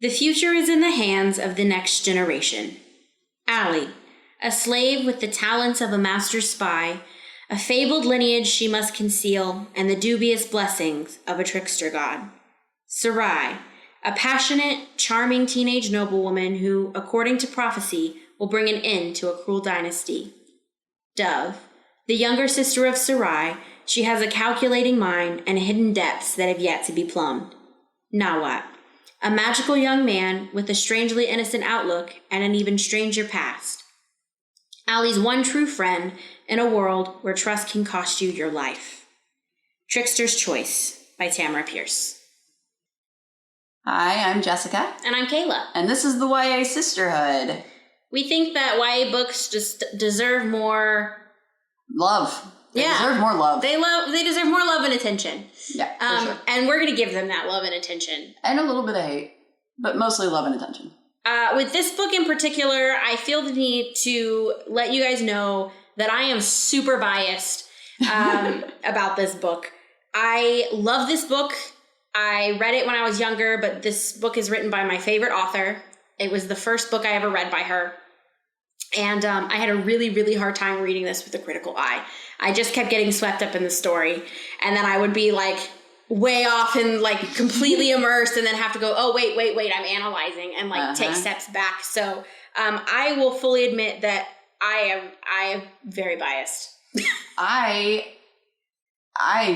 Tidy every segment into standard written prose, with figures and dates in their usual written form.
The future is in the hands of the next generation. Allie, a slave with the talents of a master spy, a fabled lineage she must conceal, and the dubious blessings of a trickster god. Sarai, a passionate, charming teenage noblewoman who, according to prophecy, will bring an end to a cruel dynasty. Dove, the younger sister of Sarai, she has a calculating mind and hidden depths that have yet to be plumbed. Nawat, a magical young man with a strangely innocent outlook and an even stranger past. Allie's one true friend in a world where trust can cost you your life. Trickster's Choice by Tamara Pierce. Hi, I'm Jessica. And I'm Kayla. And this is the YA Sisterhood. We think that YA books just deserve more love. They deserve more love. They deserve more love and attention. Yeah, for sure. And we're going to give them that love and attention. And a little bit of hate, but mostly love and attention. With this book in particular, I feel the need to let you guys know that I am super biased about this book. I love this book. I read it when I was younger, but this book is written by my favorite author. It was the first book I ever read by her. And I had a really, really hard time reading this with a critical eye. I just kept getting swept up in the story. And then I would be like way off and like completely immersed and then have to go, oh, wait, I'm analyzing and like take steps back. So I will fully admit that I am very biased. I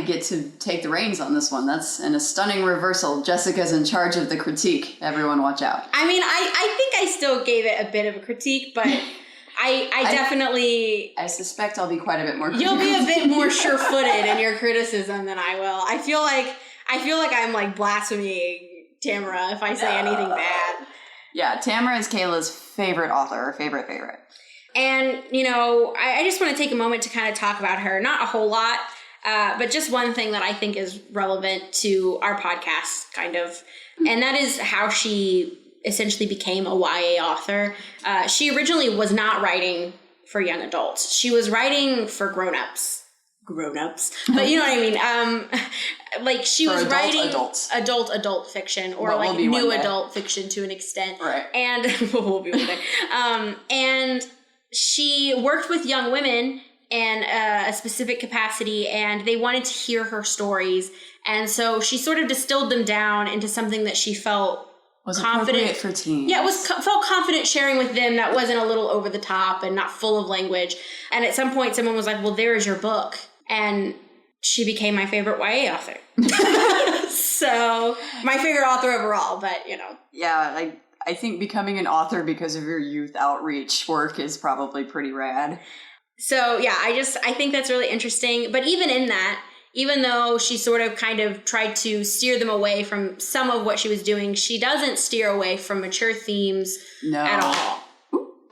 get to take the reins on this one. That's in a stunning reversal. Jessica's in charge of the critique. Everyone watch out. I mean, I think I still gave it a bit of a critique, but I definitely... I suspect I'll be quite a bit more critical. You'll be a bit more sure-footed in your criticism than I will. I feel like I'm like blaspheming Tamara if I say anything bad. Yeah, Tamara is Kayla's favorite author, favorite. And, you know, I just want to take a moment to kind of talk about her. Not a whole lot, but just one thing that I think is relevant to our podcast, kind of. And that is how she essentially became a YA author. She originally was not writing for young adults. She was writing for grown-ups. But you know what I mean? Like she was writing adult fiction or like new adult fiction to an extent. Right. And we'll be one day. And she worked with young women in a specific capacity, and they wanted to hear her stories. And so she sort of distilled them down into something that she felt was confident appropriate for teens. Yeah, felt confident sharing with them, that wasn't a little over the top and not full of language. And at some point, someone was like, well, there is your book. And she became my favorite YA author. So, my favorite author overall, but, you know. Yeah, I think becoming an author because of your youth outreach work is probably pretty rad. So, yeah, I think that's really interesting. But even in that, even though she sort of kind of tried to steer them away from some of what she was doing, she doesn't steer away from mature themes at all.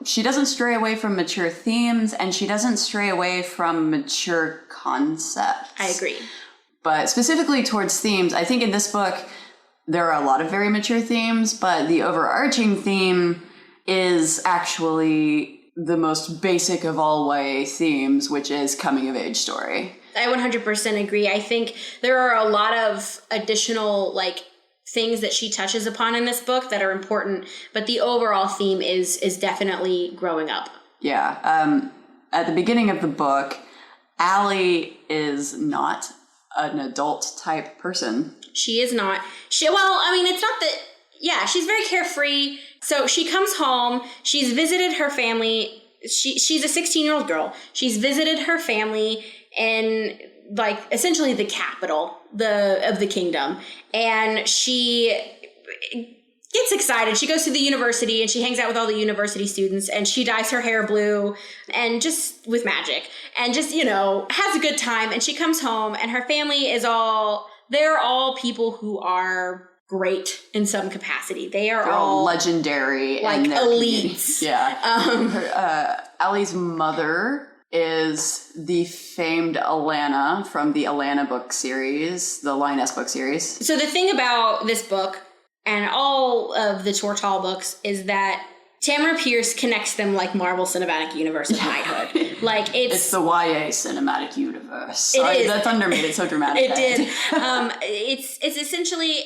She doesn't stray away from mature themes, and she doesn't stray away from mature concepts. I agree. But specifically towards themes, I think in this book, there are a lot of very mature themes, but the overarching theme is actually the most basic of all YA themes, which is coming-of-age story. I 100% agree. I think there are a lot of additional, like, things that she touches upon in this book that are important, but the overall theme is definitely growing up. Yeah. At the beginning of the book, Allie is not an adult-type person. She is not. It's not that... Yeah, she's very carefree. So she comes home. She's visited her family. She's a 16-year-old girl. She's visited her family in, like, essentially the capital of the kingdom. And she gets excited. She goes to the university and she hangs out with all the university students, and she dyes her hair blue and just with magic and just, you know, has a good time. And she comes home and her family they're all people who are great in some capacity. They're all legendary, like elites. Yeah. Allie's mother is the famed Alana from the Alana book series, the Lioness book series. So the thing about this book and all of the Tortall books is that Tamara Pierce connects them like Marvel Cinematic Universe of knighthood. Like it's the YA Cinematic Universe. It is. That thunder made it so dramatic. It did. It's essentially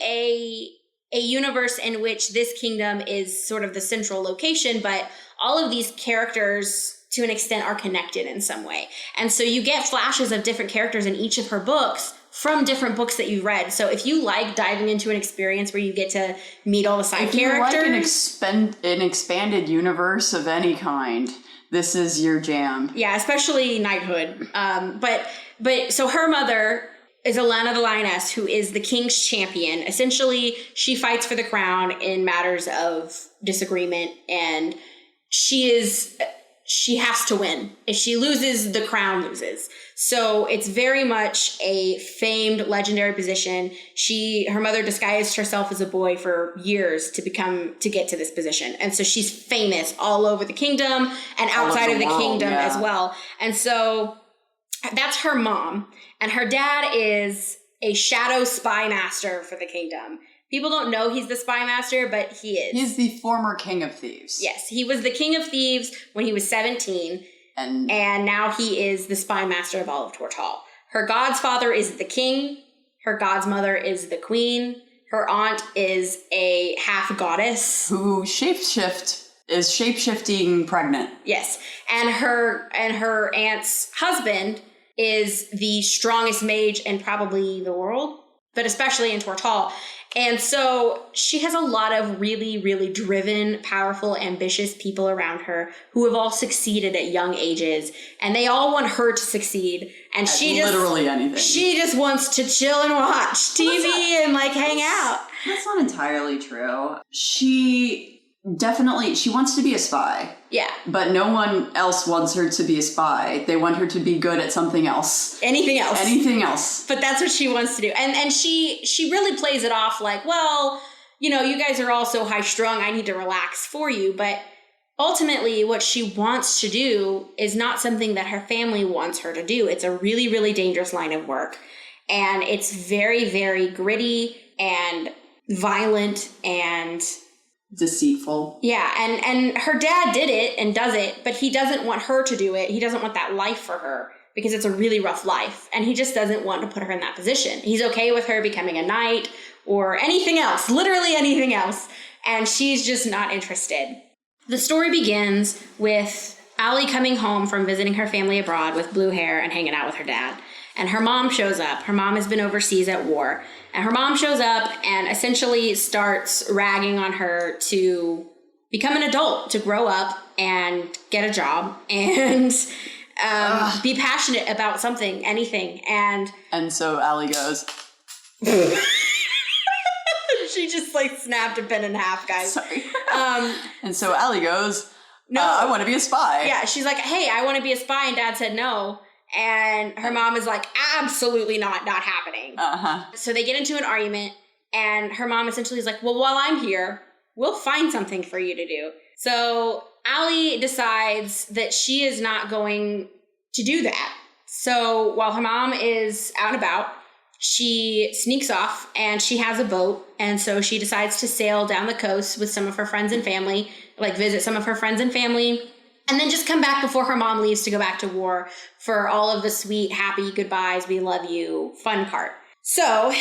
a universe in which this kingdom is sort of the central location, but all of these characters to an extent are connected in some way. And so you get flashes of different characters in each of her books from different books that you've read. So if you like diving into an experience where you get to meet all the side characters. If you like an expanded universe of any kind, this is your jam. Yeah, especially knighthood. But so her mother is Olenna the Lioness, who is the king's champion. Essentially, she fights for the crown in matters of disagreement, and she has to win. If she loses, the crown loses. So it's very much a famed, legendary position. Her mother disguised herself as a boy for years to get to this position. And so she's famous all over the kingdom and outside of the kingdom as well. And so that's her mom. And her dad is a shadow spy master for the kingdom. People don't know he's the spy master, but he is. He's the former king of thieves. Yes, he was the king of thieves when he was 17. And now he is the spy master of all of Tortall. Her god's father is the king. Her god's mother is the queen. Her aunt is a half goddess. Who is shape-shifting pregnant. Yes. And her aunt's husband is the strongest mage in probably the world, but especially in Tortall. And so she has a lot of really, really driven, powerful, ambitious people around her who have all succeeded at young ages, and they all want her to succeed. And she just wants to chill and watch TV and hang out. That's not entirely true. She wants to be a spy. Yeah. But no one else wants her to be a spy. They want her to be good at something else. Anything else. But that's what she wants to do. And she really plays it off like, well, you guys are all so high strung, I need to relax for you. But ultimately what she wants to do is not something that her family wants her to do. It's a really, really dangerous line of work. And it's very, very gritty and violent and deceitful. Yeah, and her dad did it and does it, but he doesn't want her to do it. He doesn't want that life for her because it's a really rough life, and he just doesn't want to put her in that position. He's okay with her becoming a knight or anything else, literally anything else, and she's just not interested. The story begins with Allie coming home from visiting her family abroad with blue hair and hanging out with her dad. And her mom shows up. Her mom has been overseas at war. And her mom shows up and essentially starts ragging on her to become an adult, to grow up and get a job and be passionate about something, anything. And so Allie goes. She just snapped a pen in half, guys. Sorry. And so Allie goes, no, I want to be a spy. Yeah, she's like, hey, I want to be a spy. And dad said no. And her mom is like, absolutely not happening. So they get into an argument, and her mom essentially is like, well, while I'm here, we'll find something for you to do. So Allie decides that she is not going to do that. So while her mom is out and about, she sneaks off, and she has a boat. And so she decides to sail down the coast with some of her friends and family, visit some of her friends and family, and then just come back before her mom leaves to go back to war for all of the sweet, happy goodbyes, we love you, fun part. So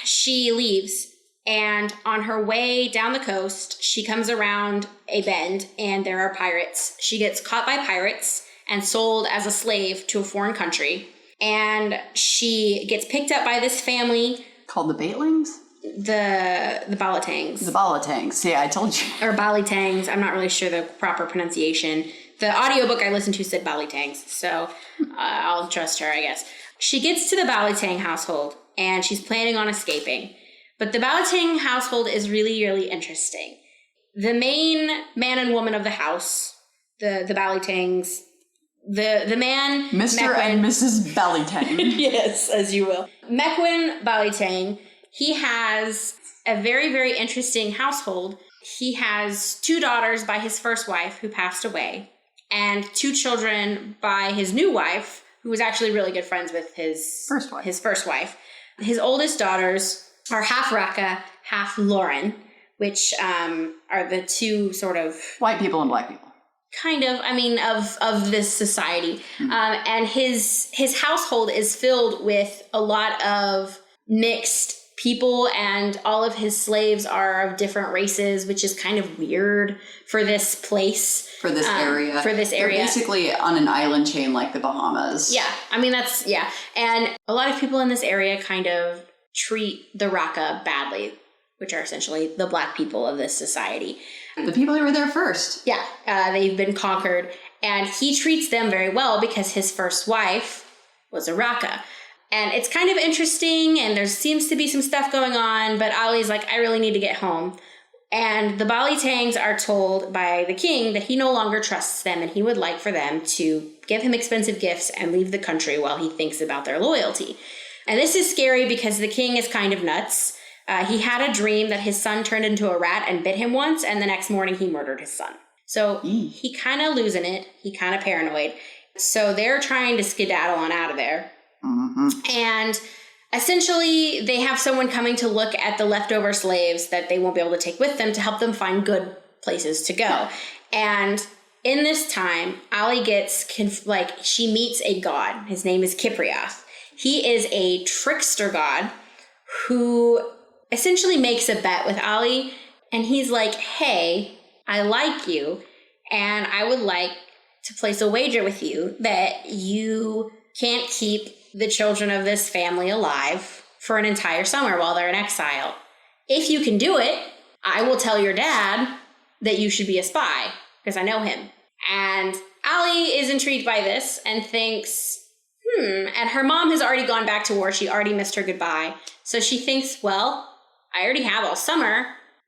she leaves, and on her way down the coast, she comes around a bend, and there are pirates. She gets caught by pirates and sold as a slave to a foreign country. And she gets picked up by this family. Called the Baitlings? The Balatangs. The Balatangs, yeah, I told you. Or Balitangs, I'm not really sure the proper pronunciation. The audiobook I listened to said Balitangs, so I'll trust her, I guess. She gets to the Balitang household, and she's planning on escaping. But the Balitang household is really, really interesting. The main man and woman of the house, the Balitangs, the man... Mr. Mequin, and Mrs. Balitang. Yes, as you will. Mequin Balitang, he has a very, very interesting household. He has 2 daughters by his first wife, who passed away, and 2 children by his new wife, who was actually really good friends with his first wife. His oldest daughters are half Raka, half Lauren, which are the 2 sort of... white people and black people. Kind of, of this society. And his household is filled with a lot of mixed people and all of his slaves are of different races, which is kind of weird for this place. For this area. They're basically on an island chain like the Bahamas. Yeah. I mean, and a lot of people in this area kind of treat the Raka badly, which are essentially the black people of this society. The people who were there first. Yeah. They've been conquered. And he treats them very well because his first wife was a Raka. And it's kind of interesting, and there seems to be some stuff going on, but Ali's like, I really need to get home. And the Balitangs are told by the king that he no longer trusts them, and he would like for them to give him expensive gifts and leave the country while he thinks about their loyalty. And this is scary because the king is kind of nuts. He had a dream that his son turned into a rat and bit him once, and the next morning he murdered his son. So he kind of losing it. He kind of paranoid. So they're trying to skedaddle on out of there. Mm-hmm. And essentially, they have someone coming to look at the leftover slaves that they won't be able to take with them to help them find good places to go. And in this time, Ali gets, she meets a god. His name is Kipriath. He is a trickster god who essentially makes a bet with Ali. And he's like, hey, I like you, and I would like to place a wager with you that you can't keep the children of this family alive for an entire summer while they're in exile. If you can do it, I will tell your dad that you should be a spy, because I know him. And Ali is intrigued by this and thinks, and her mom has already gone back to war. She already missed her goodbye. So she thinks, well, I already have all summer.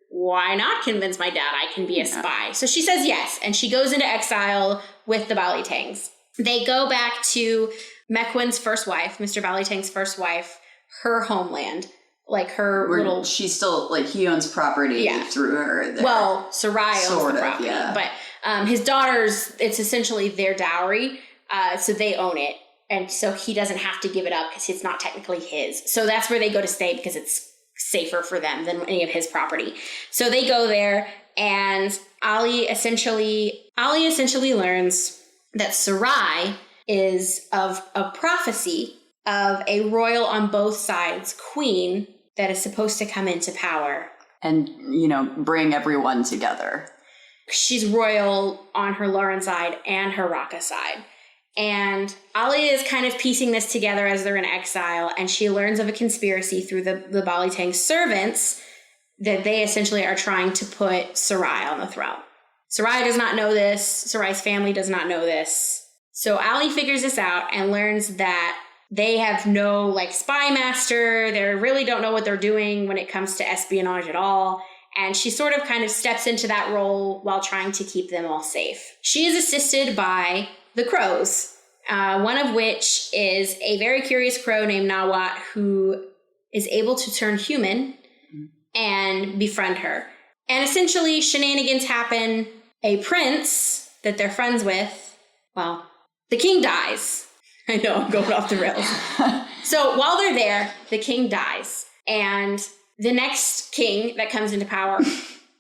Why not convince my dad I can be a spy? So she says yes, and she goes into exile with the Balitangs. They go back to Mequin's first wife, Mr. Balitang's first wife, her homeland, like her little... She's still, he owns property through her there. Well, Sarai owns the property, but his daughters, it's essentially their dowry, so they own it, and so he doesn't have to give it up because it's not technically his. So that's where they go to stay because it's safer for them than any of his property. So they go there, and Ali essentially learns that Sarai is of a prophecy of a royal on both sides queen that is supposed to come into power. And, bring everyone together. She's royal on her Lauren side and her Raka side. And Ali is kind of piecing this together as they're in exile, and she learns of a conspiracy through the Balitang servants that they essentially are trying to put Sarai on the throne. Sarai does not know this. Sarai's family does not know this. So Ali figures this out and learns that they have no spy master. They really don't know what they're doing when it comes to espionage at all. And she sort of kind of steps into that role while trying to keep them all safe. She is assisted by the crows, one of which is a very curious crow named Nawat who is able to turn human and befriend her. And essentially shenanigans happen. A prince that they're friends with, the king dies. I know, I'm going off the rails. So while they're there, the king dies. And the next king that comes into power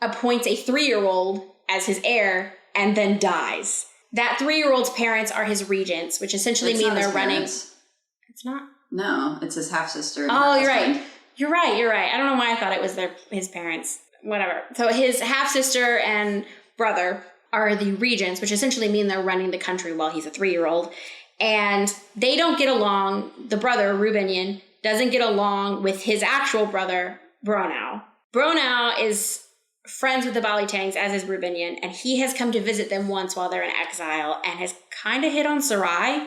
appoints a 3-year-old as his heir and then dies. That 3-year-old's parents are his regents, which essentially mean they're running. It's not? No, it's his half-sister. Oh, you're right. You're right. I don't know why I thought it was his parents. Whatever. So his half-sister and brother are the regents, which essentially mean they're running the country while he's a 3-year-old. And they don't get along. The brother, Rubenian, doesn't get along with his actual brother, Bronau. Bronau is friends with the Balitangs, as is Rubenian, and he has come to visit them once while they're in exile and has kind of hit on Sarai.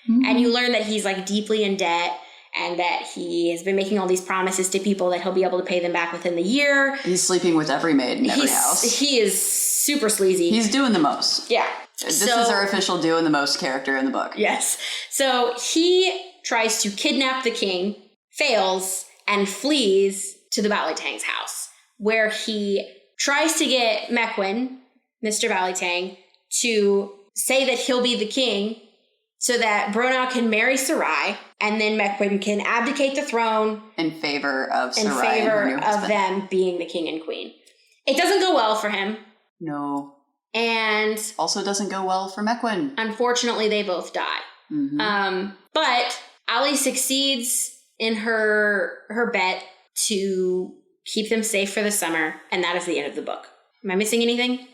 Mm-hmm. And you learn that he's deeply in debt and that he has been making all these promises to people that he'll be able to pay them back within the year. He's sleeping with every maid in every house. He is super sleazy. He's doing the most. Yeah. This is our official doing the most character in the book. Yes. So he tries to kidnap the king, fails, and flees to the Balitang's house, where he tries to get Mequin, Mr. Balitang, to say that he'll be the king so that Bronau can marry Sarai, and then Mequin can abdicate the throne in favor of Sarai. In favor of them being the king and queen. It doesn't go well for him. No. And also doesn't go well for Mequin. Unfortunately, they both die. Mm-hmm. But Ali succeeds in her bet to keep them safe for the summer, and that is the end of the book. Am I missing anything?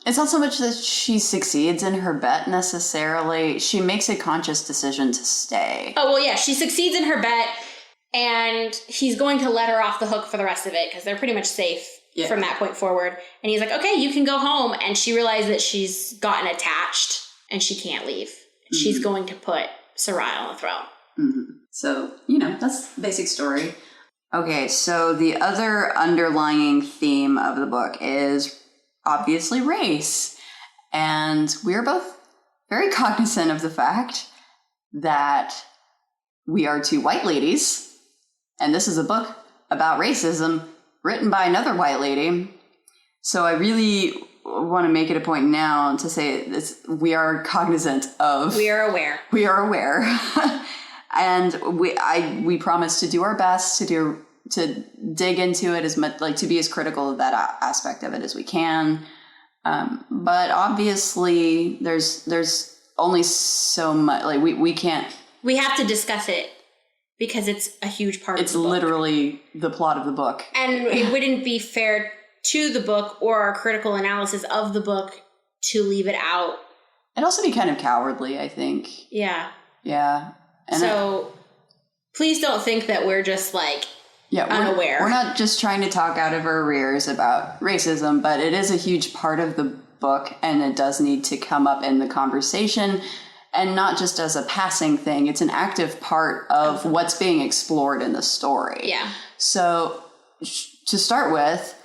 It's not so much that she succeeds in her bet necessarily. She makes a conscious decision to stay. Oh, well, yeah, she succeeds in her bet, and he's going to let her off the hook for the rest of it because they're pretty much safe from that point forward. And he's like, okay, you can go home. And she realizes that she's gotten attached and she can't leave. Mm-hmm. She's going to put Sarai on the throne. Mm-hmm. So, that's the basic story. Okay, so the other underlying theme of the book is obviously race. And we're both very cognizant of the fact that we are two white ladies, and this is a book about racism written by another white lady. So I really want to make it a point now to say this, we are cognizant of... We are aware. We are aware. And we promise to do our best to dig into it as much, to be as critical of that aspect of it as we can. But obviously there's only so much, we can't... We have to discuss it because it's a huge part of the book. It's literally the plot of the book. And it wouldn't be fair to the book or our critical analysis of the book to leave it out. It'd also be kind of cowardly, I think. Yeah. Yeah. And so please don't think that we're just unaware. We're not just trying to talk out of our rears about racism, but it is a huge part of the book, and it does need to come up in the conversation, and not just as a passing thing. It's an active part of what's being explored in the story. Yeah. So to start with,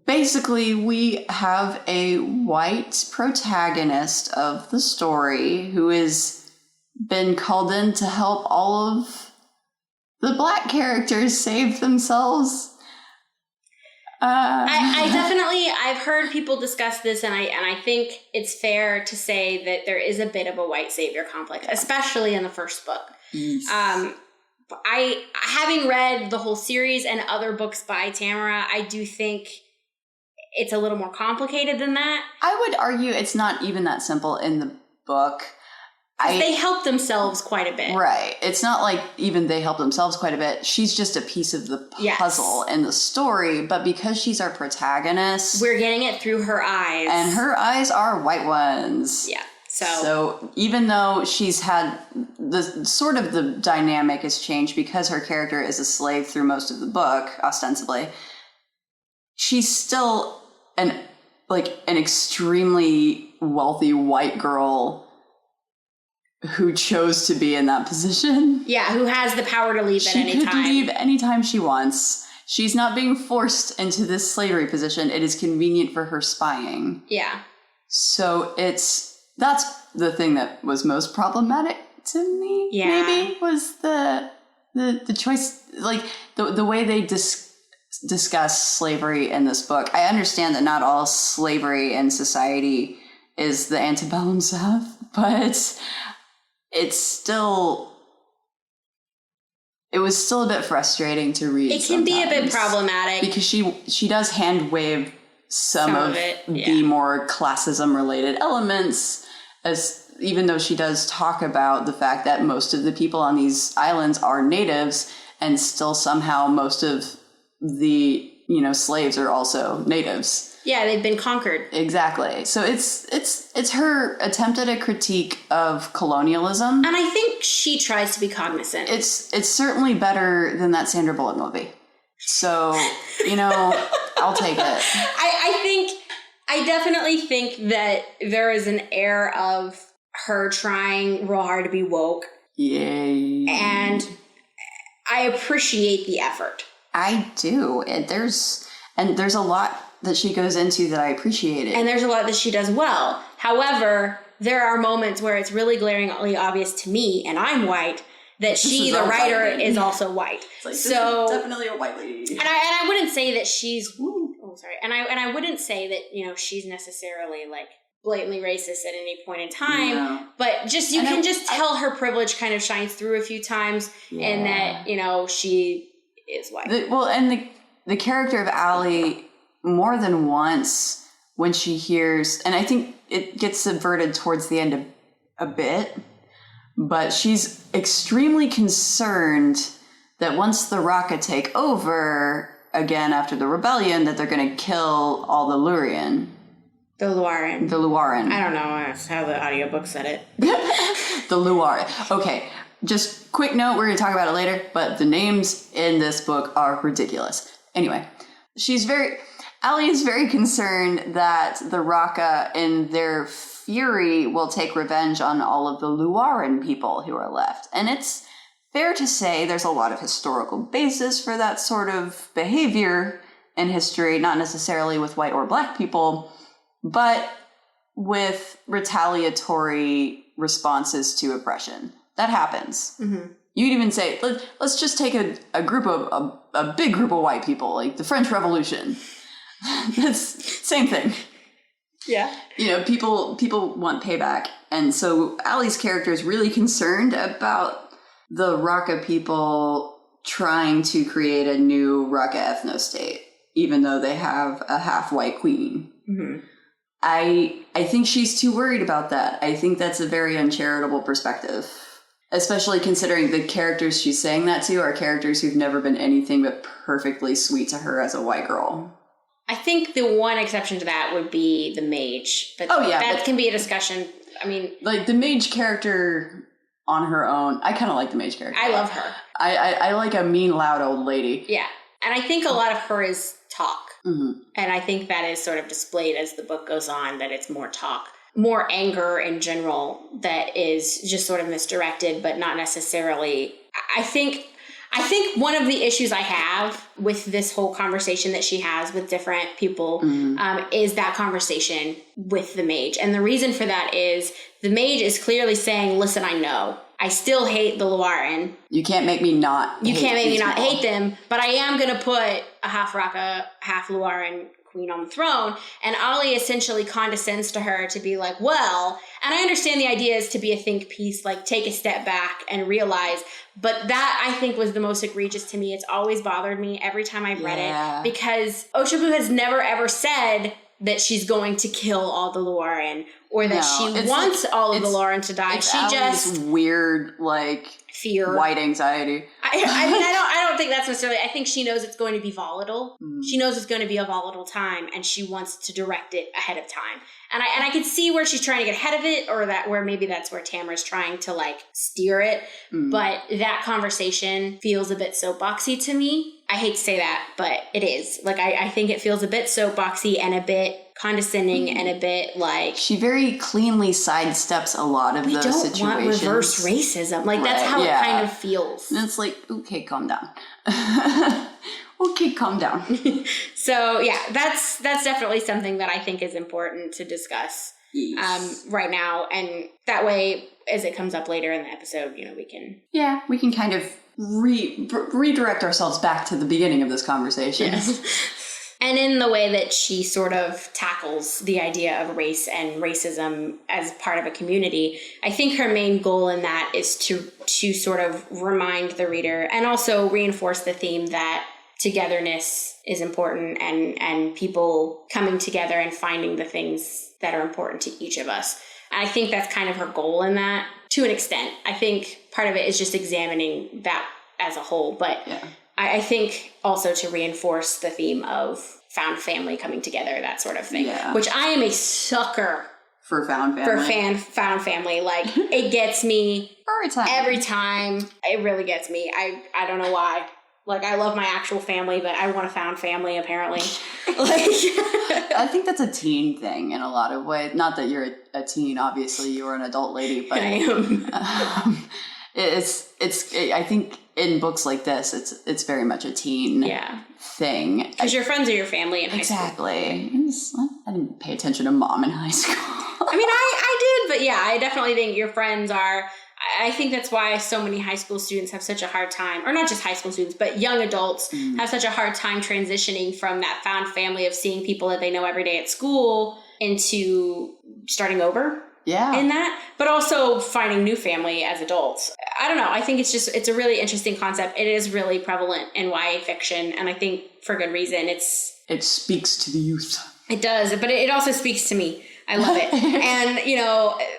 basically we have a white protagonist of the story who has been called in to help all of the black characters save themselves. I've heard people discuss this, and I think it's fair to say that there is a bit of a white savior complex, especially in the first book. Yes. Having read the whole series and other books by Tamara, I do think it's a little more complicated than that. I would argue it's not even that simple in the book. They help themselves quite a bit. Right. It's not like even they help themselves quite a bit. She's just a piece of the puzzle in the story. But because she's our protagonist... We're getting it through her eyes. And her eyes are white ones. Yeah. So even though she's had... the dynamic has changed because her character is a slave through most of the book, ostensibly, she's still an extremely wealthy white girl who chose to be in that position. Yeah, who has the power to leave at any time. She could leave anytime she wants. She's not being forced into this slavery position. It is convenient for her spying. Yeah. So that's the thing that was most problematic to me, maybe, was the choice, the way they discuss slavery in this book. I understand that not all slavery in society is the antebellum South, but... it was still a bit frustrating to read. It can be a bit problematic. Because she does hand wave some of the more classism related elements, even though she does talk about the fact that most of the people on these islands are natives, and still somehow most of the slaves are also natives. Yeah, they've been conquered. Exactly. So it's her attempt at a critique of colonialism. And I think she tries to be cognizant. It's certainly better than that Sandra Bullock movie. So, I'll take it. I definitely think that there is an air of her trying real hard to be woke. Yay. And I appreciate the effort. I do. There's a lot that she goes into that I appreciated. And there's a lot that she does well. However, there are moments where it's really glaringly obvious to me, and I'm white, that she, the writer, is also white. So definitely a white lady. And I wouldn't say that she's... Oh, sorry. And I wouldn't say that, she's necessarily, blatantly racist at any point in time. No. But you can tell her privilege kind of shines through a few times, and that, she is white. And the character of Allie... more than once when she hears, and I think it gets subverted towards the end a bit, but she's extremely concerned that once the Raka take over again after the rebellion, that they're going to kill all the Lurian. The Luaran. The Luaran. I don't know. That's how the audiobook said it. The Luaran. Okay, just quick note, we're going to talk about it later, but the names in this book are ridiculous. Anyway, Allie is very concerned that the Raka, in their fury, will take revenge on all of the Luaran people who are left. And it's fair to say there's a lot of historical basis for that sort of behavior in history, not necessarily with white or black people, but with retaliatory responses to oppression. That happens. Mm-hmm. You could even say, let's just take a big group of white people, like the French Revolution. That's same thing. Yeah. You know, people want payback. And so Allie's character is really concerned about the Raka people trying to create a new Raka ethno-state, even though they have a half-white queen. Mm-hmm. I think she's too worried about that. I think that's a very uncharitable perspective, especially considering the characters she's saying that to are characters who've never been anything but perfectly sweet to her as a white girl. I think the one exception to that would be the mage. But that can be a discussion. I mean, like the mage character on her own, I kind of like the mage character. I love her. I like a mean, loud old lady. Yeah. And I think a lot of her is talk. Mm-hmm. And I think that is sort of displayed as the book goes on, that it's more talk, more anger in general that is just sort of misdirected, but not necessarily. I think one of the issues I have with this whole conversation that she has with different people is that conversation with the mage. And the reason for that is the mage is clearly saying, listen, I know. I still hate the Luaran. You can't make me not hate them, but I am going to put a half Raka, half Luaran queen on the throne. And Ollie essentially condescends to her to be like, well, and I understand the idea is to be a think piece, like take a step back and realize, but that I think was the most egregious to me. It's always bothered me every time I've read it, because Oshibu has never ever said that she's going to kill all the Luaran or that she wants all of the Luaran to die. She just weird, like fear, white anxiety. I mean, I don't think that's necessarily. I think she knows it's going to be volatile. She knows it's going to be a volatile time, and she wants to direct it ahead of time. And I can see where she's trying to get ahead of it, or that where maybe that's where Tamara's trying to like steer it. But that conversation feels a bit soapboxy to me. I hate to say that, but it is. Like, I think it feels a bit soapboxy and a bit condescending and a bit like... She very cleanly sidesteps a lot of those situations. We don't want reverse racism. Like, that's how it kind of feels. And it's like, okay, calm down. Okay, calm down. So, yeah, that's definitely something that I think is important to discuss right now. And that way, as it comes up later in the episode, you know, we can... Yeah, we can kind of redirect ourselves back to the beginning of this conversation. Yes. And in the way that she sort of tackles the idea of race and racism as part of a community, I think her main goal in that is to sort of remind the reader and also reinforce the theme that togetherness is important and people coming together and finding the things that are important to each of us. I think that's kind of her goal in that, to an extent. I think part of it is just examining that as a whole, but I think also to reinforce the theme of found family coming together, that sort of thing, which I am a sucker for found family. Found family. Like, it gets me every time. It really gets me. I don't know why. Like, I love my actual family, but I want a found family, apparently. I think that's a teen thing in a lot of ways. Not that you're a teen, obviously. You're an adult lady, but I am. I think in books like this, it's very much a teen thing. Because your friends are your family in high school. Exactly. I didn't pay attention to mom in high school. I mean, I did, but yeah, I definitely think your friends are... I think that's why so many high school students have such a hard time, or not just high school students, but young adults have such a hard time transitioning from that found family of seeing people that they know every day at school into starting over in that, but also finding new family as adults. I don't know. I think it's a really interesting concept. It is really prevalent in YA fiction, and I think for good reason. It speaks to the youth. It does, but it also speaks to me. I love it. And,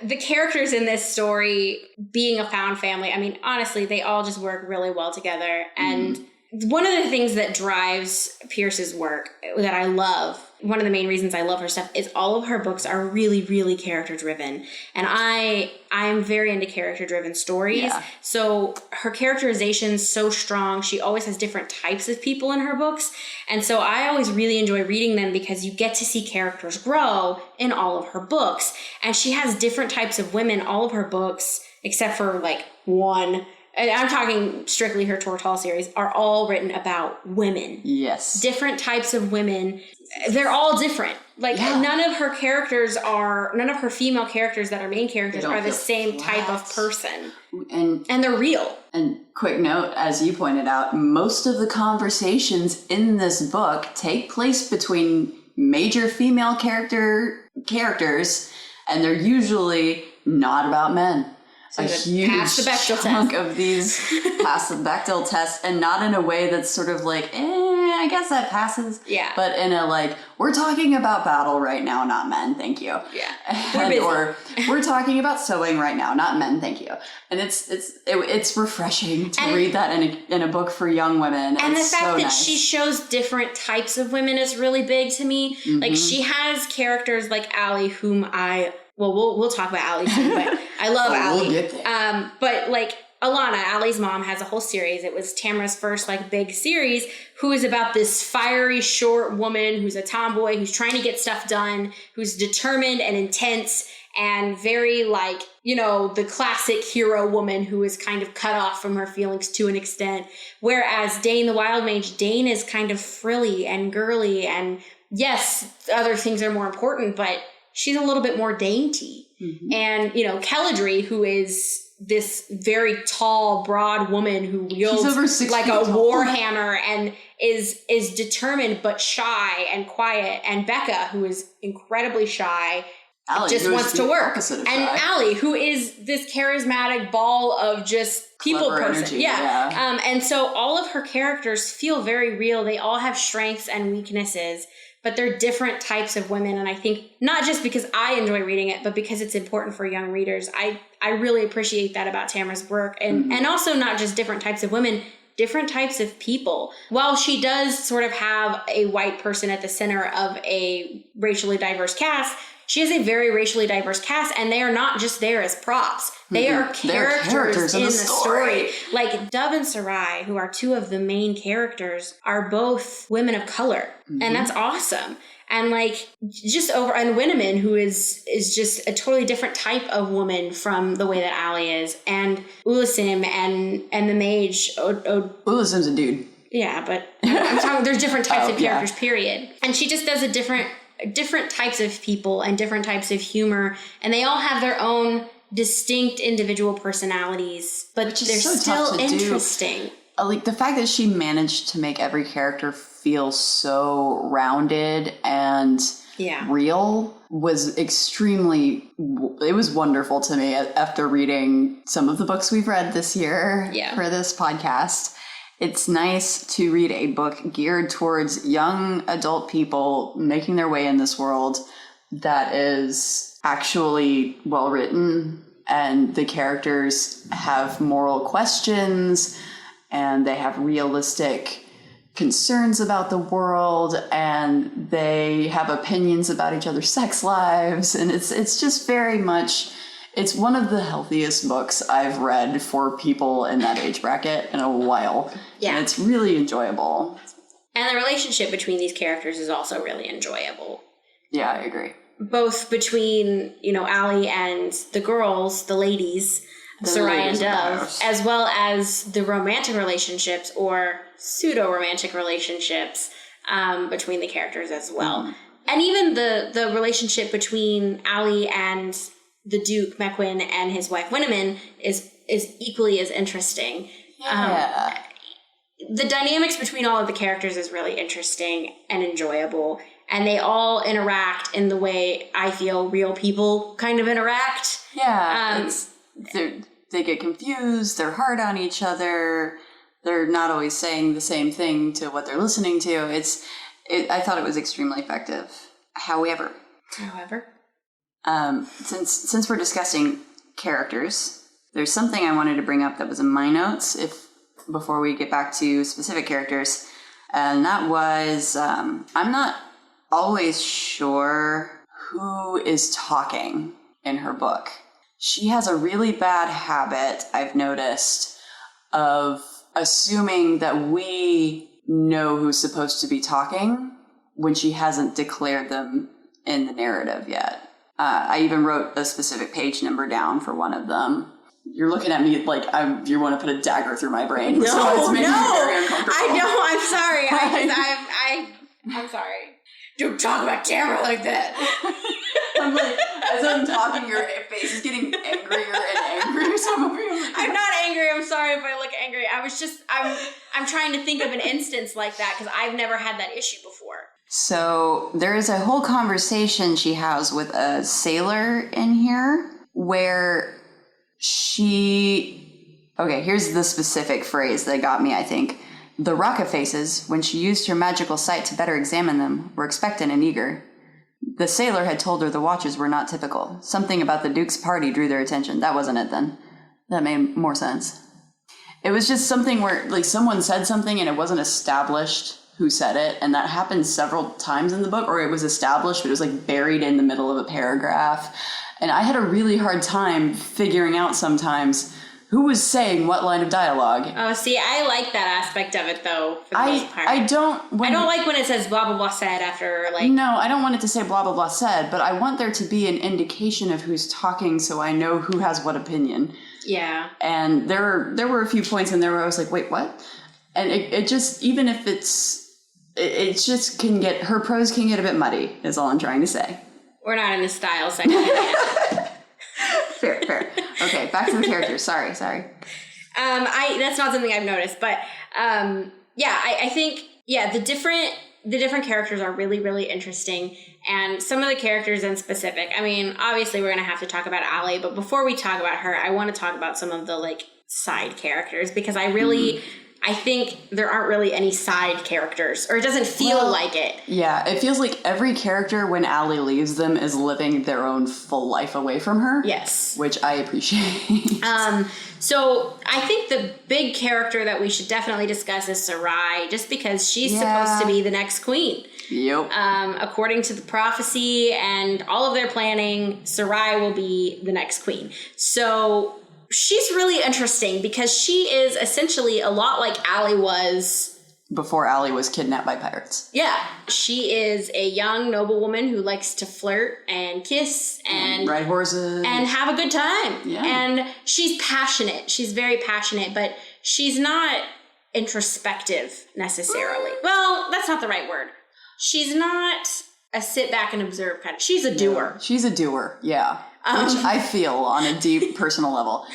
the characters in this story being a found family, I mean, honestly, they all just work really well together. And one of the things that drives Pierce's work that I love, one of the main reasons I love her stuff, is all of her books are really, really character driven. And I'm very into character driven stories. Yeah. So her characterization is so strong. She always has different types of people in her books. And so I always really enjoy reading them because you get to see characters grow in all of her books. And she has different types of women, all of her books, except for like one. And I'm talking strictly her Tortall series, are all written about women. Yes. Different types of women. They're all different. Like, none of her female characters that are main characters are the same type of person. And they're real. And quick note, as you pointed out, most of the conversations in this book take place between major female characters, and they're usually not about men. So a huge chunk of these pass the Bechdel test, and not in a way that's sort of like, I guess that passes. Yeah. But in a like, we're talking about battle right now, not men, thank you. Yeah. Or we're talking about sewing right now, not men, thank you. And it's refreshing to read that in a book for young women. And the fact that she shows different types of women is really big to me. Mm-hmm. Like, she has characters like Allie, whom we'll talk about Allie soon, but I love Allie. We'll get there. But like Alana, Allie's mom, has a whole series. It was Tamara's first like big series, who is about this fiery, short woman who's a tomboy, who's trying to get stuff done, who's determined and intense and very like, the classic hero woman who is kind of cut off from her feelings to an extent. Whereas Dane the Wild Mage, Dane is kind of frilly and girly, and yes, other things are more important, but she's a little bit more dainty. Mm-hmm. And, Kelladry, who is this very tall, broad woman who wields like a war hammer and is determined but shy and quiet. And Becca, who is incredibly shy, Allie, just wants to work. And Allie, who is this charismatic ball of just people person. Energy, yeah. And so all of her characters feel very real. They all have strengths and weaknesses, but they're different types of women. And I think not just because I enjoy reading it, but because it's important for young readers. I really appreciate that about Tamara's work. And also not just different types of women, different types of people. While she does sort of have a white person at the center of a racially diverse cast, she has a very racially diverse cast, and they are not just there as props. They are characters in the story. Like Dove and Sarai, who are two of the main characters, are both women of color. Mm-hmm. And that's awesome. And like and Winneman, who is just a totally different type of woman from the way that Allie is. And Ulasim and the mage. Ulasim's a dude. Yeah, but I'm talking, there's different types of characters, period. And she just does a different types of people and different types of humor, and they all have their own distinct individual personalities, but they're still interesting. Like the fact that she managed to make every character feel so rounded and real was it was wonderful to me after reading some of the books we've read this year for this podcast. It's nice to read a book geared towards young adult people making their way in this world that is actually well written, and the characters have moral questions and they have realistic concerns about the world, and they have opinions about each other's sex lives, and it's just very much. It's one of the healthiest books I've read for people in that age bracket in a while. Yeah. And it's really enjoyable. And the relationship between these characters is also really enjoyable. Yeah, I agree. Both between, Allie and the girls, the ladies, Sarai and Dove, as well as the romantic relationships or pseudo-romantic relationships between the characters as well. Mm. And even the relationship between Allie and the Duke, Mequin, and his wife, Winneman, is equally as interesting. Yeah. The dynamics between all of the characters is really interesting and enjoyable. And they all interact in the way I feel real people kind of interact. Yeah. They get confused. They're hard on each other. They're not always saying the same thing to what they're listening to. I thought it was extremely effective. However, Since we're discussing characters, there's something I wanted to bring up that was in my notes before we get back to specific characters. And that was, I'm not always sure who is talking in her book. She has a really bad habit, I've noticed, of assuming that we know who's supposed to be talking when she hasn't declared them in the narrative yet. I even wrote a specific page number down for one of them. You're looking at me like you want to put a dagger through my brain. No, so it's making me very uncomfortable. I know. I'm sorry. I'm sorry. Don't talk about Tamara like that. I'm like, as I'm talking, your face is getting angrier and angrier. So I'm not angry. I'm sorry if I look angry. I'm trying to think of an instance like that because I've never had that issue before. So there is a whole conversation she has with a sailor in here where okay, here's the specific phrase that got me, I think. The Raka faces, when she used her magical sight to better examine them, were expectant and eager. The sailor had told her the watches were not typical. Something about the Duke's party drew their attention. That wasn't it then. That made more sense. It was just something where, like, someone said something and it wasn't established who said it, and that happened several times in the book, or it was established, but it was, like, buried in the middle of a paragraph. And I had a really hard time figuring out sometimes who was saying what line of dialogue. Oh, see, I like that aspect of it, though, for the most part. I don't like when it says blah, blah, blah said after, like... No, I don't want it to say blah, blah, blah said, but I want there to be an indication of who's talking so I know who has what opinion. Yeah. And there were a few points in there where I was like, wait, what? And it just, even if it just can get, her prose can get a bit muddy, is all I'm trying to say. We're not in the style section yet. Fair. Okay, back to the characters. Sorry. That's not something I've noticed, but I think the different characters are really, really interesting, and some of the characters in specific. I mean, obviously we're gonna have to talk about Allie, but before we talk about her, I want to talk about some of the like side characters because I think there aren't really any side characters, or it doesn't feel like it. Yeah, it feels like every character, when Allie leaves them, is living their own full life away from her. Yes. Which I appreciate. So I think the big character that we should definitely discuss is Sarai, just because she's supposed to be the next queen. Yep. According to the prophecy and all of their planning, Sarai will be the next queen. So... she's really interesting because she is essentially a lot like Allie was... before Allie was kidnapped by pirates. Yeah. She is a young, noble woman who likes to flirt and kiss and... ride horses. And have a good time. Yeah. And she's passionate. She's very passionate, but she's not introspective necessarily. Well, that's not the right word. She's not a sit back and observe kind of... she's a doer. Yeah. She's a doer, yeah. Which I feel on a deep personal level.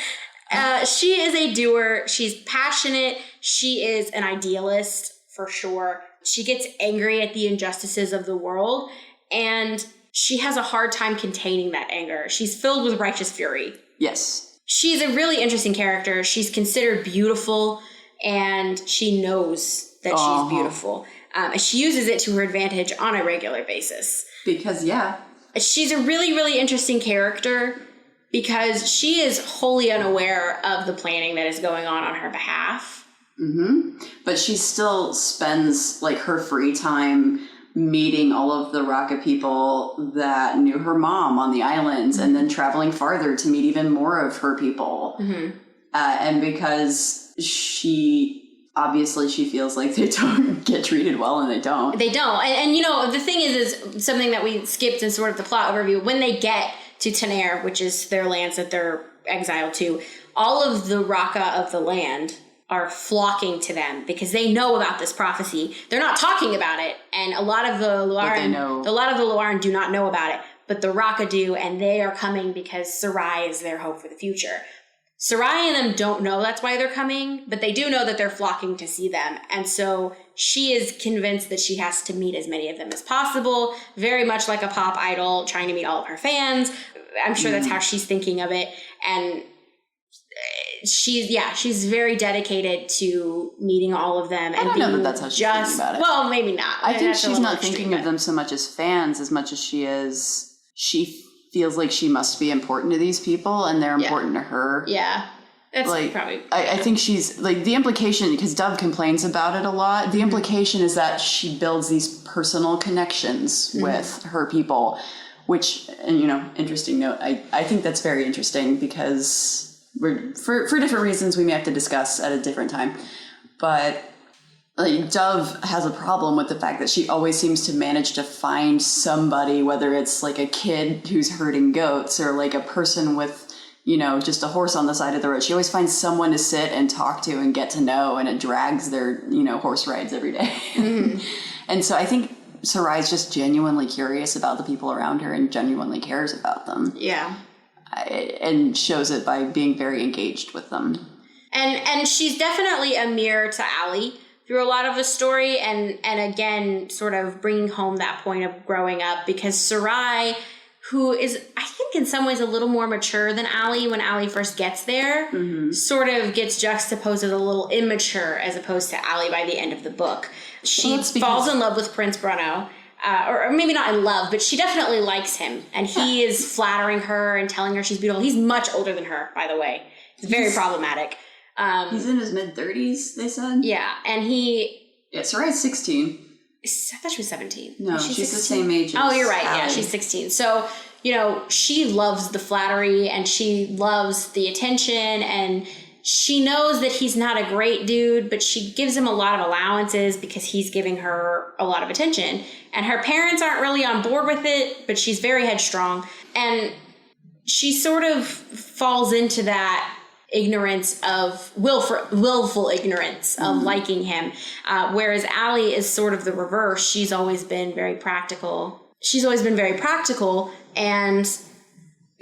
She is a doer. She's passionate. She is an idealist, for sure. She gets angry at the injustices of the world, and she has a hard time containing that anger. She's filled with righteous fury. Yes. She's a really interesting character. She's considered beautiful, and she knows that she's beautiful. And she uses it to her advantage on a regular basis. Because, she's a really, really interesting character because she is wholly unaware of the planning that is going on her behalf. Mm-hmm. But she still spends, like, her free time meeting all of the Raka people that knew her mom on the islands and then traveling farther to meet even more of her people. Mm-hmm. And because she feels like they don't get treated well, and they don't. They don't. And you know, the thing is something that we skipped in sort of the plot overview. When they get to Tenair, which is their lands that they're exiled to, all of the Raka of the land are flocking to them because they know about this prophecy. They're not talking about it, and a lot of the Luaran do not know about it, but the Raka do, and they are coming because Sarai is their hope for the future. Sarai and them don't know that's why they're coming, but they do know that they're flocking to see them. And so she is convinced that she has to meet as many of them as possible, very much like a pop idol trying to meet all of her fans. I'm sure that's how she's thinking of it. And she's very dedicated to meeting all of them. I don't know that that's how she's thinking about it. Well, maybe not. I think she's not thinking of them so much as fans as much as she feels like she must be important to these people and they're important to her. Yeah. That's like, probably... I think she's, like, the implication, because Dove complains about it a lot, the implication is that she builds these personal connections with her people, which, and, you know, interesting note, I think that's very interesting because for different reasons we may have to discuss at a different time. But like, Dove has a problem with the fact that she always seems to manage to find somebody, whether it's like a kid who's herding goats or like a person with, you know, just a horse on the side of the road. She always finds someone to sit and talk to and get to know, and it drags their, you know, horse rides every day. And so I think Sarai's just genuinely curious about the people around her and genuinely cares about them. Yeah. And shows it by being very engaged with them. And she's definitely a mirror to Allie through a lot of the story, and again, sort of bringing home that point of growing up, because Sarai, who is, I think, in some ways a little more mature than Allie when Allie first gets there, sort of gets juxtaposed as a little immature as opposed to Allie by the end of the book. She falls in love with Prince Bruno, or maybe not in love, but she definitely likes him, and he is flattering her and telling her she's beautiful. He's much older than her, by the way. It's very problematic. He's in his mid-30s, they said? Yeah, and he... Yeah, Sarai's 16. I thought she was 17. No, she's the same age as Oh, you're right. Allie. Yeah, she's 16. So, you know, she loves the flattery and she loves the attention, and she knows that he's not a great dude, but she gives him a lot of allowances because he's giving her a lot of attention. And her parents aren't really on board with it, but she's very headstrong. And she sort of falls into that ignorance of willful ignorance of liking him, whereas Allie is sort of the reverse. She's always been very practical. And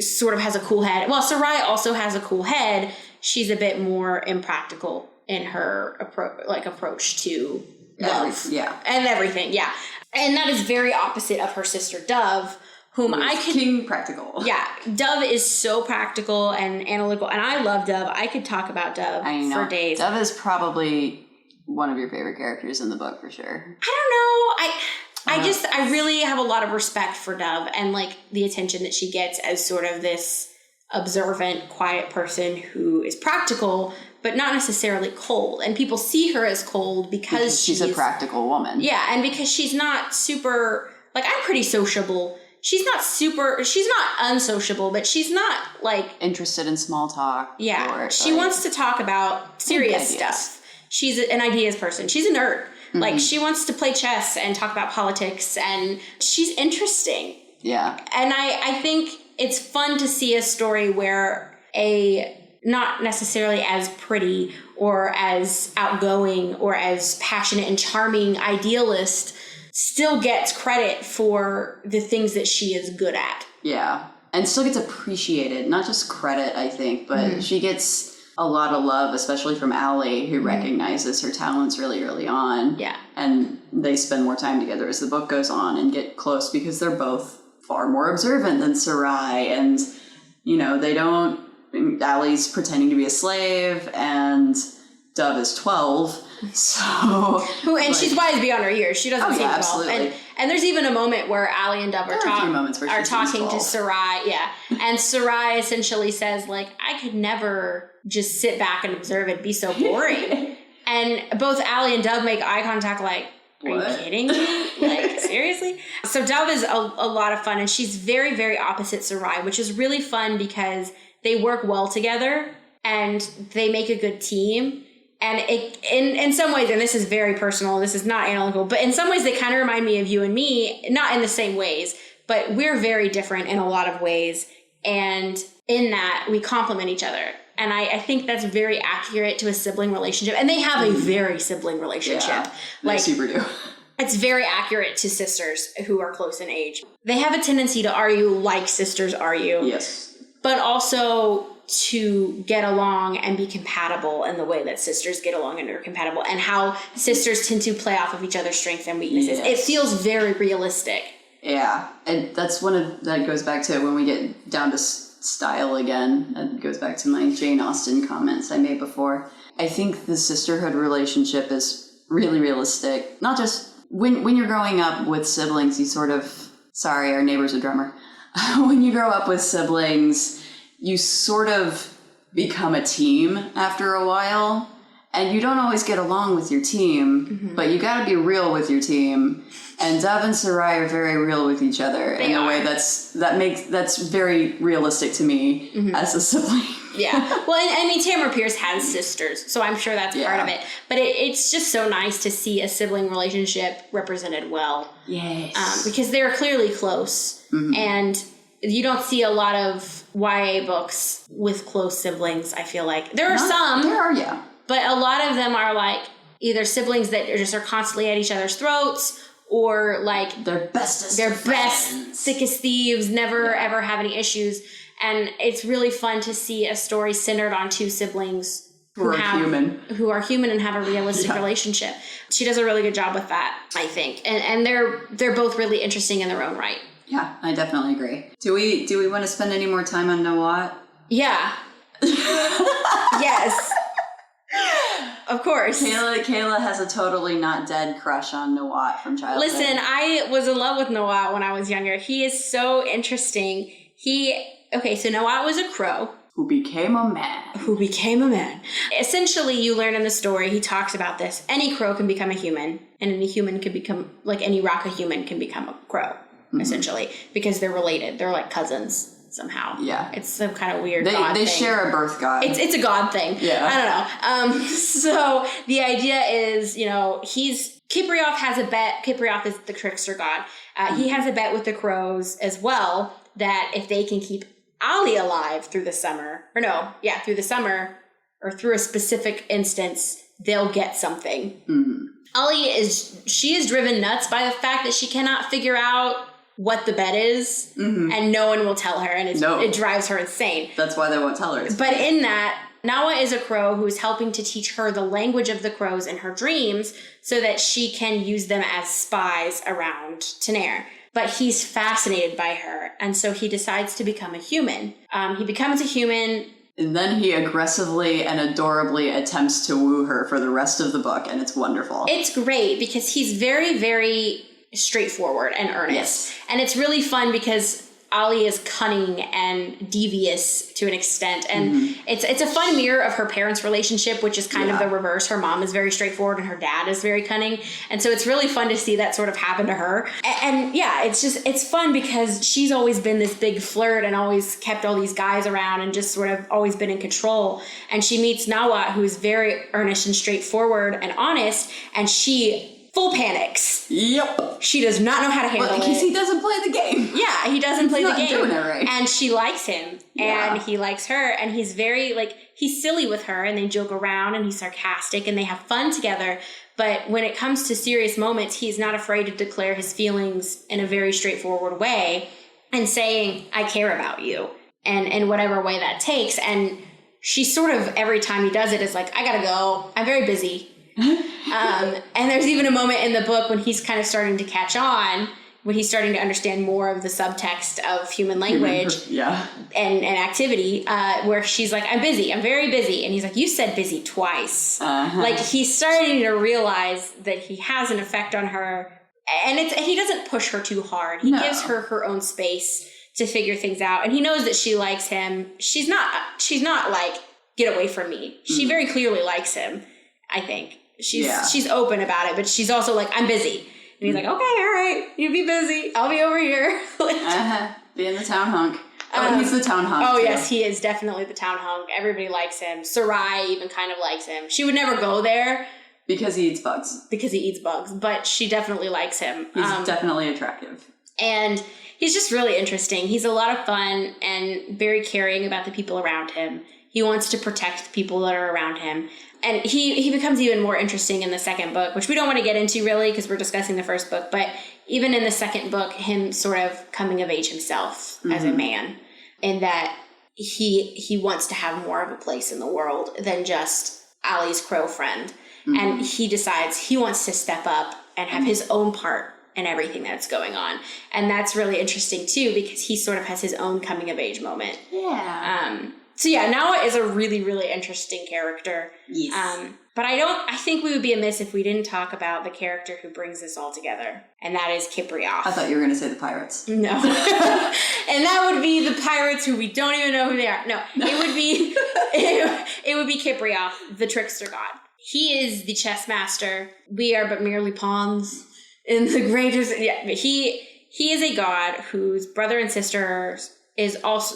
sort of has a cool head. Well, Sarai also has a cool head. She's a bit more impractical in her approach to love and everything. Yeah, and that is very opposite of her sister Dove, whom King practical. Yeah, Dove is so practical and analytical, and I love Dove. I could talk about Dove for days. Dove is probably one of your favorite characters in the book for sure. I don't know. I really have a lot of respect for Dove and like the attention that she gets as sort of this observant, quiet person who is practical, but not necessarily cold. And people see her as cold because she's a practical woman. Yeah, and because she's not super, like, I'm pretty sociable. She's not unsociable, but she's not, like... interested in small talk. Yeah, she wants to talk about serious stuff. She's an ideas person. She's a nerd. Like, she wants to play chess and talk about politics, and she's interesting. Yeah. And I think it's fun to see a story where a not necessarily as pretty or as outgoing or as passionate and charming idealist still gets credit for the things that she is good at. Yeah. And still gets appreciated, not just credit, I think, but she gets a lot of love, especially from Allie, who recognizes her talents really early on. Yeah. And they spend more time together as the book goes on and get close because they're both far more observant than Sarai. And, you know, Allie's pretending to be a slave and Dove is 12. So she's wise beyond her years. She doesn't seem 12. Absolutely. And there's even a moment where Allie and Dove are talking to Sarai. Yeah. And Sarai essentially says, like, I could never just sit back and observe. It'd be so boring. And both Allie and Dove make eye contact like, are you kidding me? Like, seriously? So Dove is a lot of fun, and she's very, very opposite Sarai, which is really fun because they work well together and they make a good team. And in some ways, and this is very personal, this is not analytical, but in some ways they kind of remind me of you and me, not in the same ways, but we're very different in a lot of ways. And in that, we complement each other. And I think that's very accurate to a sibling relationship. And they have a very sibling relationship. Yeah, they super do. It's very accurate to sisters who are close in age. They have a tendency to argue like sisters argue. Yes. But also to get along and be compatible in the way that sisters get along and are compatible, and how sisters tend to play off of each other's strengths and weaknesses. Yes. It feels very realistic. Yeah. And that's that goes back to when we get down to style again. It goes back to my Jane Austen comments I made before. I think the sisterhood relationship is really realistic. Not just when you're growing up with siblings, you sort of, sorry, our neighbor's a drummer. when you grow up with siblings, you sort of become a team after a while. And you don't always get along with your team, but you got to be real with your team. And Dove and Sarai are very real with each other in a way that's very realistic to me as a sibling. Yeah. Well, I mean, Tamara Pierce has sisters, so I'm sure that's part of it. But it's just so nice to see a sibling relationship represented well. Yes. Because they're clearly close. And you don't see a lot of YA books with close siblings, I feel like. There are some. There are, yeah. But a lot of them are like either siblings that are constantly at each other's throats, or like they're best, thickest thieves, never ever have any issues. And it's really fun to see a story centered on two siblings who are human and have a realistic relationship. She does a really good job with that, I think. And they're both really interesting in their own right. Yeah, I definitely agree. Do we want to spend any more time on Nawat? Yeah. Yes. Of course. Kayla has a totally not dead crush on Nawat from childhood. Listen, I was in love with Nawat when I was younger. He is so interesting. So Nawat was a crow. Who became a man. Essentially, you learn in the story, he talks about this. Any crow can become a human, and any human can become, like any Raka human can become a crow, essentially, because they're related. They're like cousins. Somehow. Yeah. It's some kind of weird god thing. They share a birth god. It's a god thing. Yeah. I don't know. So the idea is, Kiprioth has a bet. Kiprioth is the trickster god. He has a bet with the crows as well that if they can keep Ali alive through the summer, or through a specific instance, they'll get something. Ali is driven nuts by the fact that she cannot figure out what the bet is, and no one will tell her, and it drives her insane. That's why they won't tell her. But in that, Nawa is a crow who is helping to teach her the language of the crows in her dreams so that she can use them as spies around Tenair. But he's fascinated by her, and so he decides to become a human. He becomes a human. And then he aggressively and adorably attempts to woo her for the rest of the book, and it's wonderful. It's great because he's very, very straightforward and earnest. Yes. And it's really fun because Ali is cunning and devious to an extent. And it's a fun mirror of her parents' relationship, which is kind of the reverse. Her mom is very straightforward and her dad is very cunning. And so it's really fun to see that sort of happen to her. And it's fun because she's always been this big flirt and always kept all these guys around and just sort of always been in control. And she meets Nawat, who is very earnest and straightforward and honest. And she full panics. Yep. She does not know how to handle it. Because he doesn't play the game. Yeah, he doesn't play the game. He's not doing it right. And she likes him. Yeah. And he likes her. And he's very, he's silly with her. And they joke around and he's sarcastic. And they have fun together. But when it comes to serious moments, he's not afraid to declare his feelings in a very straightforward way. And saying, I care about you. And in whatever way that takes. And she sort of, every time he does it, is like, I gotta go. I'm very busy. And there's even a moment in the book when he's kind of starting to catch on, when he's starting to understand more of the subtext of human language and activity, where she's like, I'm busy. I'm very busy. And he's like, you said busy twice. Like he's starting to realize that he has an effect on her. And he doesn't push her too hard. He gives her her own space to figure things out. And he knows that she likes him. She's not like, get away from me. She very clearly likes him, I think. She's open about it, but she's also like, I'm busy. And he's like, okay, all right, you be busy. I'll be over here. Be in the town hunk. He's the town hunk. Oh, too. Yes, he is definitely the town hunk. Everybody likes him. Sarai even kind of likes him. She would never go there. Because he eats bugs. But she definitely likes him. He's definitely attractive. And he's just really interesting. He's a lot of fun and very caring about the people around him. He wants to protect the people that are around him. And he becomes even more interesting in the second book, which we don't want to get into really because we're discussing the first book. But even in the second book, him sort of coming of age himself as a man, in that he wants to have more of a place in the world than just Ali's crow friend. And he decides he wants to step up and have his own part in everything that's going on. And that's really interesting too, because he sort of has his own coming of age moment. Yeah. So yeah, Nawa is a really, really interesting character. Yes. But I think we would be amiss if we didn't talk about the character who brings this all together. And that is Kiprioth. I thought you were going to say the pirates. No. And that would be the pirates who we don't even know who they are. No, it would be Kiprioth, the trickster god. He is the chess master. We are but merely pawns in the greatest. Yeah, he is a god whose brother and sister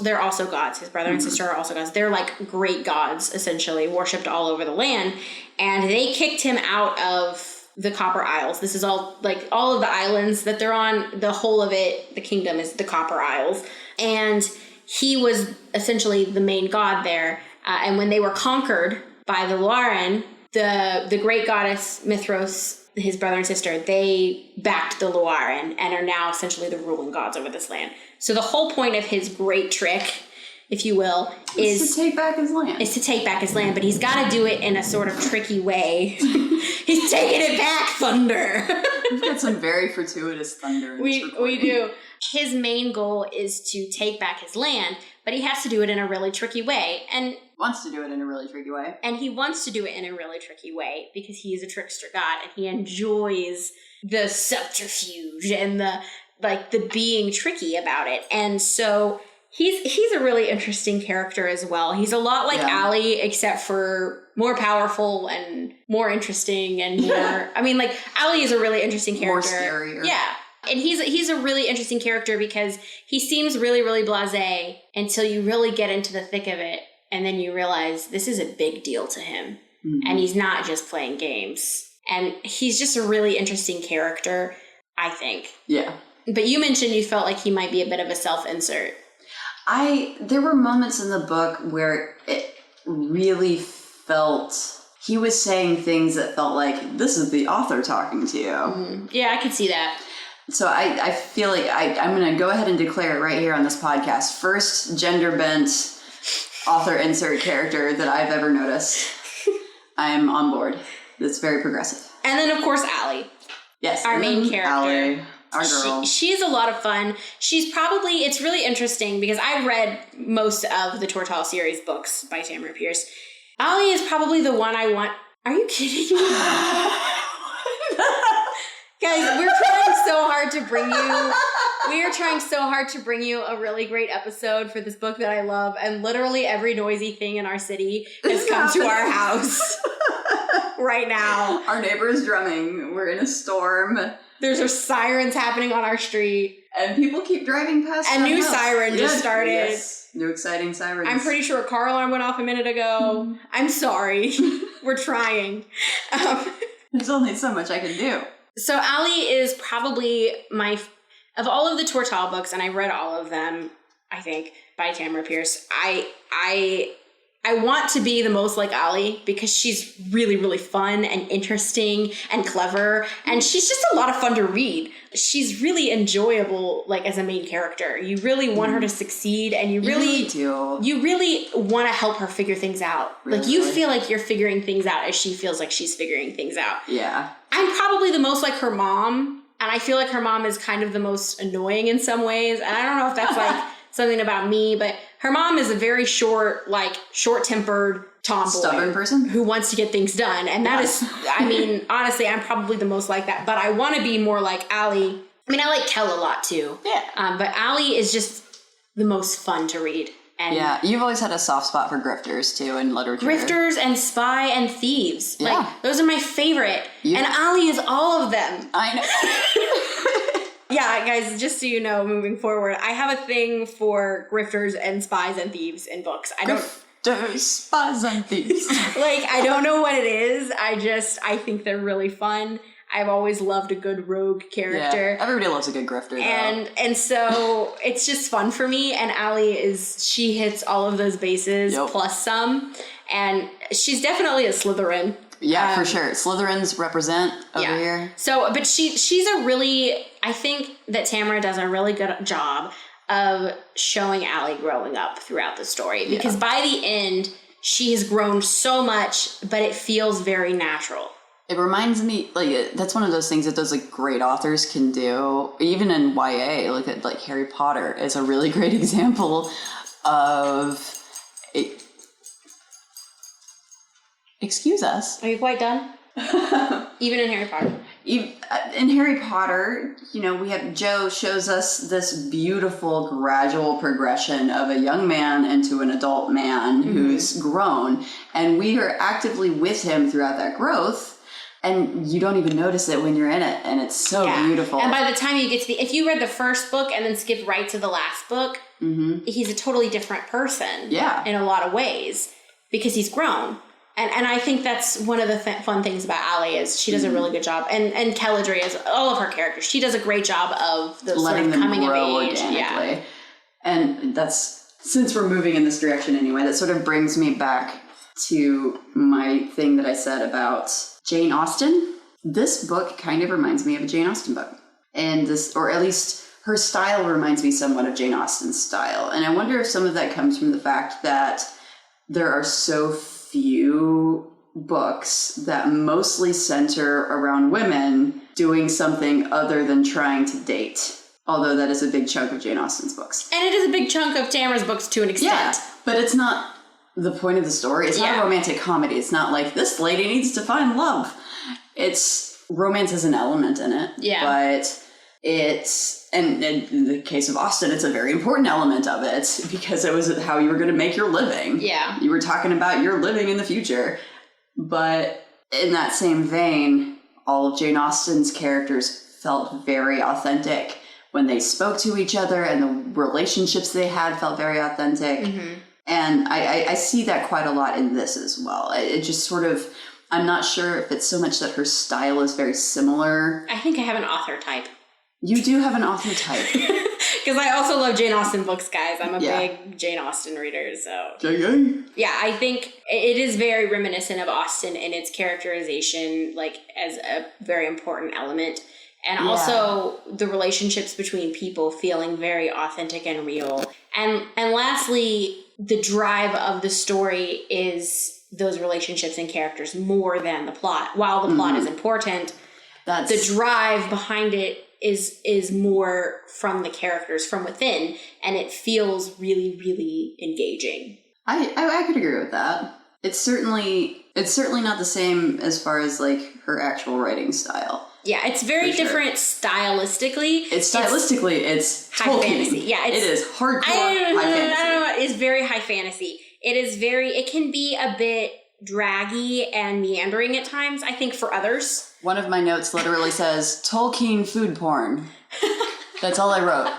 they're also gods. His brother and sister are also gods. They're like great gods, essentially, worshipped all over the land. And they kicked him out of the Copper Isles. This is all of the islands that they're on. The whole of it, the kingdom, is the Copper Isles. And he was essentially the main god there. And when they were conquered by the Luaran, the great goddess Mithros, his brother and sister, they backed the Luaran and are now essentially the ruling gods over this land. So the whole point of his great trick, if you will, is to take back his land. Is to take back his land, but he's got to do it in a sort of tricky way. He's taking it back, Thunder. We've got some very fortuitous thunder in this recording. We do. His main goal is to take back his land, but he has to do it in a really tricky way. And wants to do it in a really tricky way. And he wants to do it in a really tricky way because he is a trickster god and he enjoys the subterfuge and the being tricky about it. And so he's a really interesting character as well. He's a lot like Ali, except for more powerful and more interesting and more Ali is a really interesting character. More scarier. Yeah. And he's a really interesting character because he seems really, really blasé until you really get into the thick of it. And then you realize this is a big deal to him. Mm-hmm. And he's not just playing games. And he's just a really interesting character, I think. Yeah. But you mentioned you felt like he might be a bit of a self-insert. There were moments in the book where it really felt he was saying things that felt like this is the author talking to you. Mm-hmm. Yeah, I could see that. So I feel like I'm going to go ahead and declare it right here on this podcast. First gender-bent author insert character that I've ever noticed. I'm on board. That's very progressive. And then, of course, Allie. Yes. Our main character. Allie, our girl. She's a lot of fun. It's really interesting because I read most of the Tortall series books by Tamara Pierce. Allie is probably the one I want. Are you kidding me? Guys, we are trying so hard to bring you a really great episode for this book that I love, and literally every noisy thing in our city has come to our house right now. Our neighbor is drumming. We're in a storm. There's sirens happening on our street. And people keep driving past. A new siren just started. Yes. New exciting sirens. I'm pretty sure a car alarm went off a minute ago. Mm-hmm. I'm sorry. We're trying. There's only so much I can do. So Allie is probably of all of the Tortall books, and I read all of them, I think, by Tamara Pierce, I want to be the most like Allie because she's really, really fun and interesting and clever, and she's just a lot of fun to read. She's really enjoyable, as a main character. You really want her to succeed, and you really do. You really want to help her figure things out. Really, you feel like you're figuring things out as she feels like she's figuring things out. Yeah. I'm probably the most like her mom, and I feel like her mom is kind of the most annoying in some ways, and I don't know if that's something about me, but her mom is a very short-tempered tomboy. Stubborn person? Who wants to get things done. And that is, honestly, I'm probably the most like that. But I want to be more like Allie. I like Kel a lot, too. Yeah. But Allie is just the most fun to read. And yeah, you've always had a soft spot for grifters, too, in literature. Grifters and spy and thieves. Yeah. Those are my favorite. Yeah. And Allie is all of them. I know. Yeah, guys, just so you know, moving forward, I have a thing for grifters and spies and thieves in books. Grifters, spies, and thieves. I don't know what it is. I think they're really fun. I've always loved a good rogue character. Yeah, everybody loves a good grifter, though. And so it's just fun for me. And Allie she hits all of those bases plus some. And she's definitely a Slytherin. Yeah, for sure. Slytherins represent over here. So, but she's a really, I think that Tamara does a really good job of showing Allie growing up throughout the story. Because by the end, she has grown so much, but it feels very natural. It reminds me, that's one of those things that those great authors can do. Even in YA, Harry Potter is a really great example of Excuse us. Are you quite done? Even in Harry Potter. In Harry Potter, we have Joe shows us this beautiful gradual progression of a young man into an adult man who's grown, and we are actively with him throughout that growth, and you don't even notice it when you're in it, and it's so beautiful. And by the time you get to if you read the first book and then skip right to the last book, he's a totally different person in a lot of ways because he's grown. And I think that's one of the fun things about Allie is she does a really good job. And Kelladry, as all of her characters, she does a great job of the letting sort of coming them grow of age. organically. Yeah. And that's, since we're moving in this direction anyway, that sort of brings me back to my thing that I said about Jane Austen. This book kind of reminds me of a Jane Austen book. And this, or at least her style reminds me somewhat of Jane Austen's style. And I wonder if some of that comes from the fact that there are so few books that mostly center around women doing something other than trying to date. Although that is a big chunk of Jane Austen's books. And it is a big chunk of Tamara's books to an extent. Yeah, but it's not the point of the story. It's not a romantic comedy. It's not like this lady needs to find love. It's romance is an element in it. Yeah. But it's, and in the case of Austen, it's a very important element of it because it was how you were going to make your living. Yeah. You were talking about your living in the future. But in that same vein, all of Jane Austen's characters felt very authentic when they spoke to each other, and the relationships they had felt very authentic. And I see that quite a lot in this as well. It just sort of, I'm not sure if it's so much that her style is very similar. I think I have an author type. You do have an author type. Because I also love Jane Austen books, guys. I'm a big Jane Austen reader, so... Yeah, I think it is very reminiscent of Austen in its characterization, like, as a very important element. And also the relationships between people feeling very authentic and real. And lastly, the drive of the story is those relationships and characters more than the plot. While the plot is important, the drive behind it is more from the characters from within, and it feels really, really engaging. I could agree with that. It's certainly not the same as far as like her actual writing style. Yeah, it's very different stylistically. It's high Tolkien. Fantasy. Yeah, it is hardcore high fantasy. I don't know. It's very high fantasy. It can be a bit draggy and meandering at times, I think, for others. One of my notes literally says, Tolkien food porn. That's all I wrote.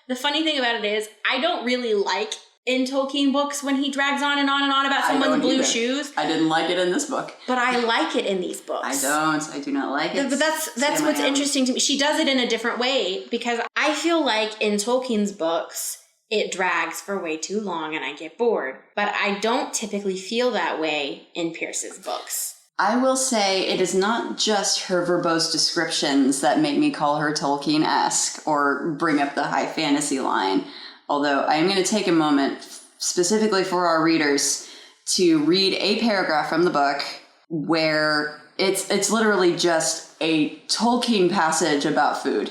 The funny thing about it is, I don't really like in Tolkien books when he drags on and on and on about someone's blue shoes. I didn't like it in this book. But I like it in these books. I do not like it. But that's what's interesting to me. She does it in a different way because I feel like in Tolkien's books, it drags for way too long and I get bored. But I don't typically feel that way in Pierce's books. I will say it is not just her verbose descriptions that make me call her Tolkien-esque or bring up the high fantasy line. Although I am going to take a moment specifically for our readers to read a paragraph from the book where it's literally just a Tolkien passage about food.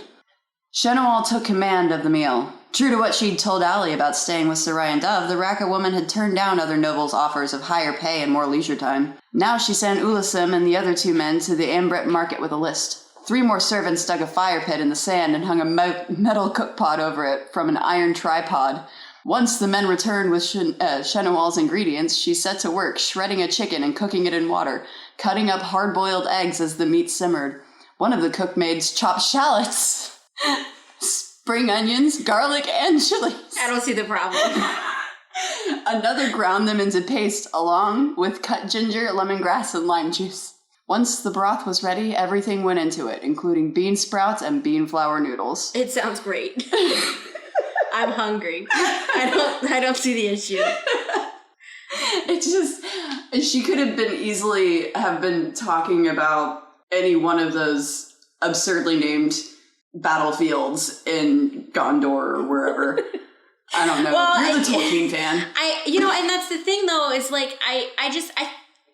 Shenowal took command of the meal. True to what she'd told Allie about staying with Sarai and Dove, the Raka woman had turned down other nobles' offers of higher pay and more leisure time. Now she sent Ulasim and the other two men to the Ambret market with a list. 3 more servants dug a fire pit in the sand and hung a metal cookpot over it from an iron tripod. Once the men returned with Shenowal's ingredients, she set to work shredding a chicken and cooking it in water, cutting up hard-boiled eggs as the meat simmered. One of the cookmaids chopped shallots, spring onions, garlic, and chilies. I don't see the problem. Another ground them into paste along with cut ginger, lemongrass, and lime juice. Once the broth was ready, everything went into it, including bean sprouts and bean flour noodles. It sounds great. I'm hungry. I don't see the issue. It's just, she could have easily been talking about any one of those absurdly named battlefields in Gondor or wherever. I don't know. Well, you're the Tolkien fan. And that's the thing though, is like,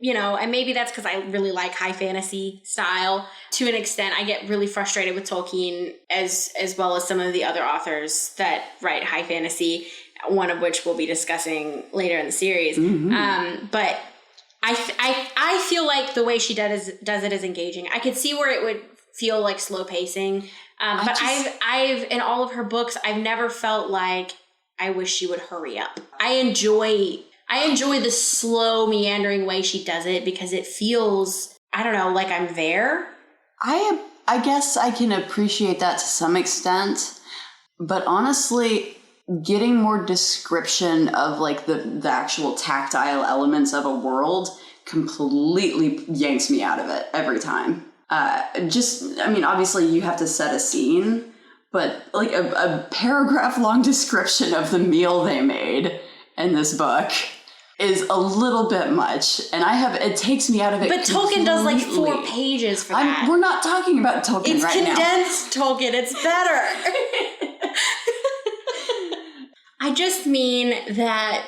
and maybe that's because I really like high fantasy style. To an extent, I get really frustrated with Tolkien as well as some of the other authors that write high fantasy. one of which we'll be discussing later in the series. But I feel like the way she does it is engaging. I could see where it would feel like slow pacing. But I've in all of her books, I've never felt like I wish she would hurry up. I enjoy the slow meandering way she does it because it feels, I don't know, like I'm there. I guess I can appreciate that to some extent, but honestly, getting more description of like the actual tactile elements of a world completely yanks me out of it every time. Obviously you have to set a scene, but like a paragraph long description of the meal they made in this book is a little bit much, and it takes me out of it. But Tolkien does like 4 pages for that. We're not talking about Tolkien right now. It's condensed Tolkien. It's better. I just mean that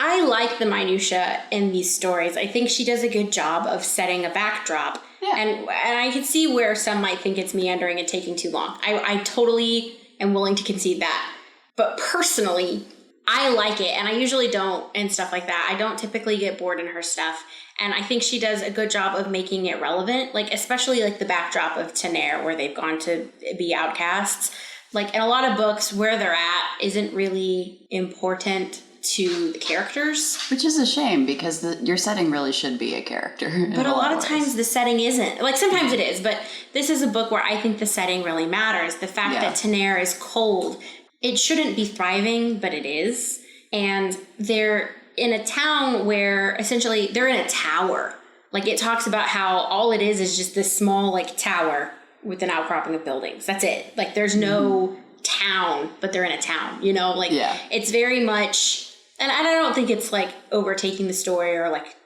I like the minutia in these stories. I think she does a good job of setting a backdrop. Yeah. And I can see where some might think it's meandering and taking too long. I totally am willing to concede that. But personally, I like it, and I usually don't, and stuff like that. I don't typically get bored in her stuff, and I think she does a good job of making it relevant, like especially like the backdrop of Tenair, where they've gone to be outcasts. Like in a lot of books, where they're at isn't really important to the characters. Which is a shame, because your setting really should be a character. But a lot of times the setting isn't. Like sometimes it is, but this is a book where I think the setting really matters. The fact that Tenair is cold, it shouldn't be thriving, but it is. And they're in a town where essentially they're in a tower. Like it talks about how all it is just this small like tower with an outcropping of buildings. That's it. Like there's no town, but they're in a town, you know? Like it's very much, and I don't think it's like overtaking the story or like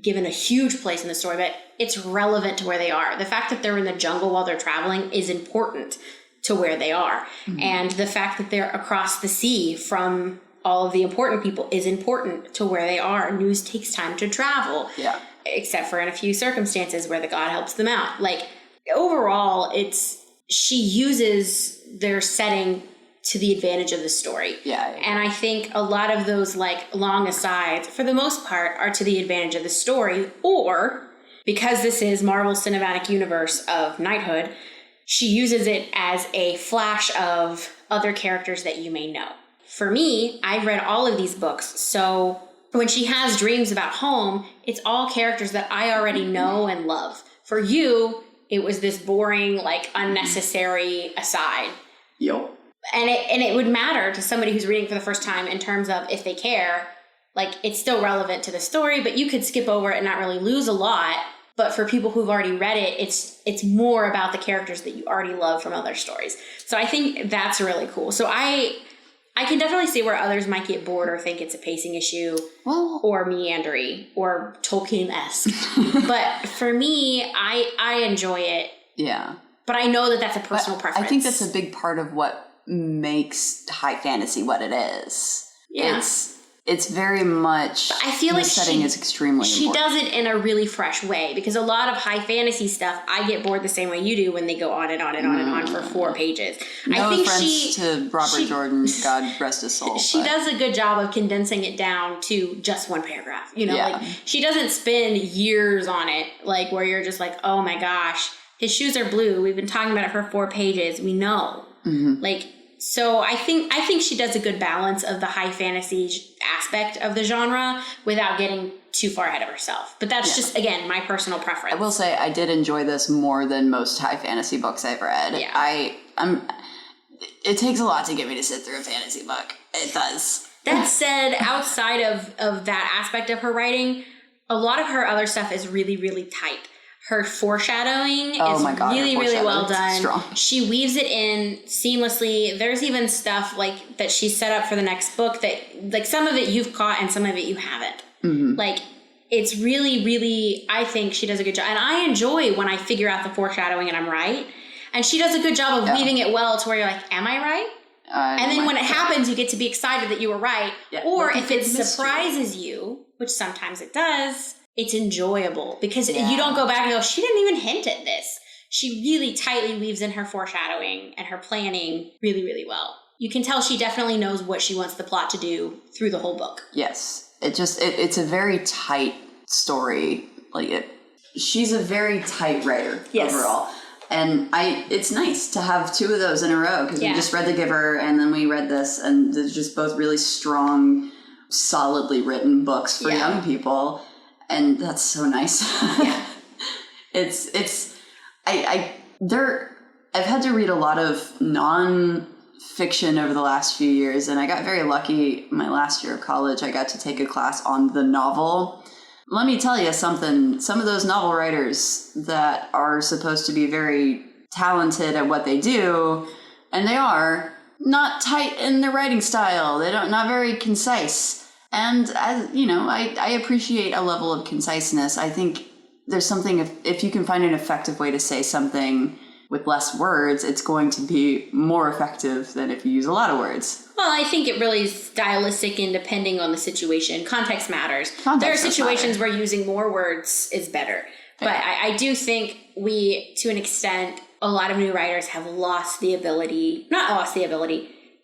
given a huge place in the story, but it's relevant to where they are. The fact that they're in the jungle while they're traveling is important to where they are. And the fact that they're across the sea from all of the important people is important to where they are. News takes time to travel. Yeah. Except for in a few circumstances where the god helps them out. Like overall, she uses their setting to the advantage of the story. Yeah. And I think a lot of those like long asides, for the most part, are to the advantage of the story, or because this is Marvel's cinematic universe of knighthood, she uses it as a flash of other characters that you may know. For me, I've read all of these books, so when she has dreams about home, it's all characters that I already know and love. For you, it was this boring, like, unnecessary aside. Yep. And it would matter to somebody who's reading for the first time in terms of if they care, like, it's still relevant to the story, but you could skip over it and not really lose a lot. But for people who've already read it, it's more about the characters that you already love from other stories. So I think that's really cool. So I can definitely see where others might get bored or think it's a pacing issue or meandering or Tolkien-esque. But for me, I enjoy it. Yeah. But I know that that's a personal preference. I think that's a big part of what makes high fantasy what it is. Yeah. It's very much, I feel like the setting is extremely important. She does it in a really fresh way, because a lot of high fantasy stuff, I get bored the same way you do when they go on and on and on and on for 4 pages. No offense to Robert Jordan, God rest his soul. She does a good job of condensing it down to just one paragraph. You know, like she doesn't spend years on it, like where you're just like, oh my gosh, his shoes are blue. We've been talking about it for 4 pages. We know. Like, so I think she does a good balance of the high fantasy aspect of the genre without getting too far ahead of herself. But that's just, again, my personal preference. I will say I did enjoy this more than most high fantasy books I've read. Yeah. It takes a lot to get me to sit through a fantasy book. It does. That said, outside of that aspect of her writing, a lot of her other stuff is really, really tight. Her foreshadowing is really, really well done. Strong. She weaves it in seamlessly. There's even stuff like that she set up for the next book that, like, some of it you've caught and some of it you haven't. Like, it's really, really, I think she does a good job. And I enjoy when I figure out the foreshadowing and I'm right. And she does a good job of weaving it well to where you're like, am I right? And then when it happens, you get to be excited that you were right. Yeah. Or if it surprises you, which sometimes it does, it's enjoyable because you don't go back and go, she didn't even hint at this. She really tightly weaves in her foreshadowing and her planning really, really well. you can tell she definitely knows what she wants the plot to do through the whole book. Yes. It's a very tight story. She's a very tight writer overall. And it's nice to have two of those in a row, because we just read The Giver and then we read this, and they're just both really strong, solidly written books for young people. And that's so nice. Yeah. I've had to read a lot of non-fiction over the last few years, and I got very lucky my last year of college. I got to take a class on the novel. Let me tell you something. Some of those novel writers that are supposed to be very talented at what they do, and they are, not tight in their writing style. Not very concise. And I appreciate a level of conciseness. I think there's something, if you can find an effective way to say something with less words, it's going to be more effective than if you use a lot of words. Well, I think it really is stylistic and depending on the situation. Context matters. There are situations where using more words is better. But I do think we, to an extent, a lot of new writers have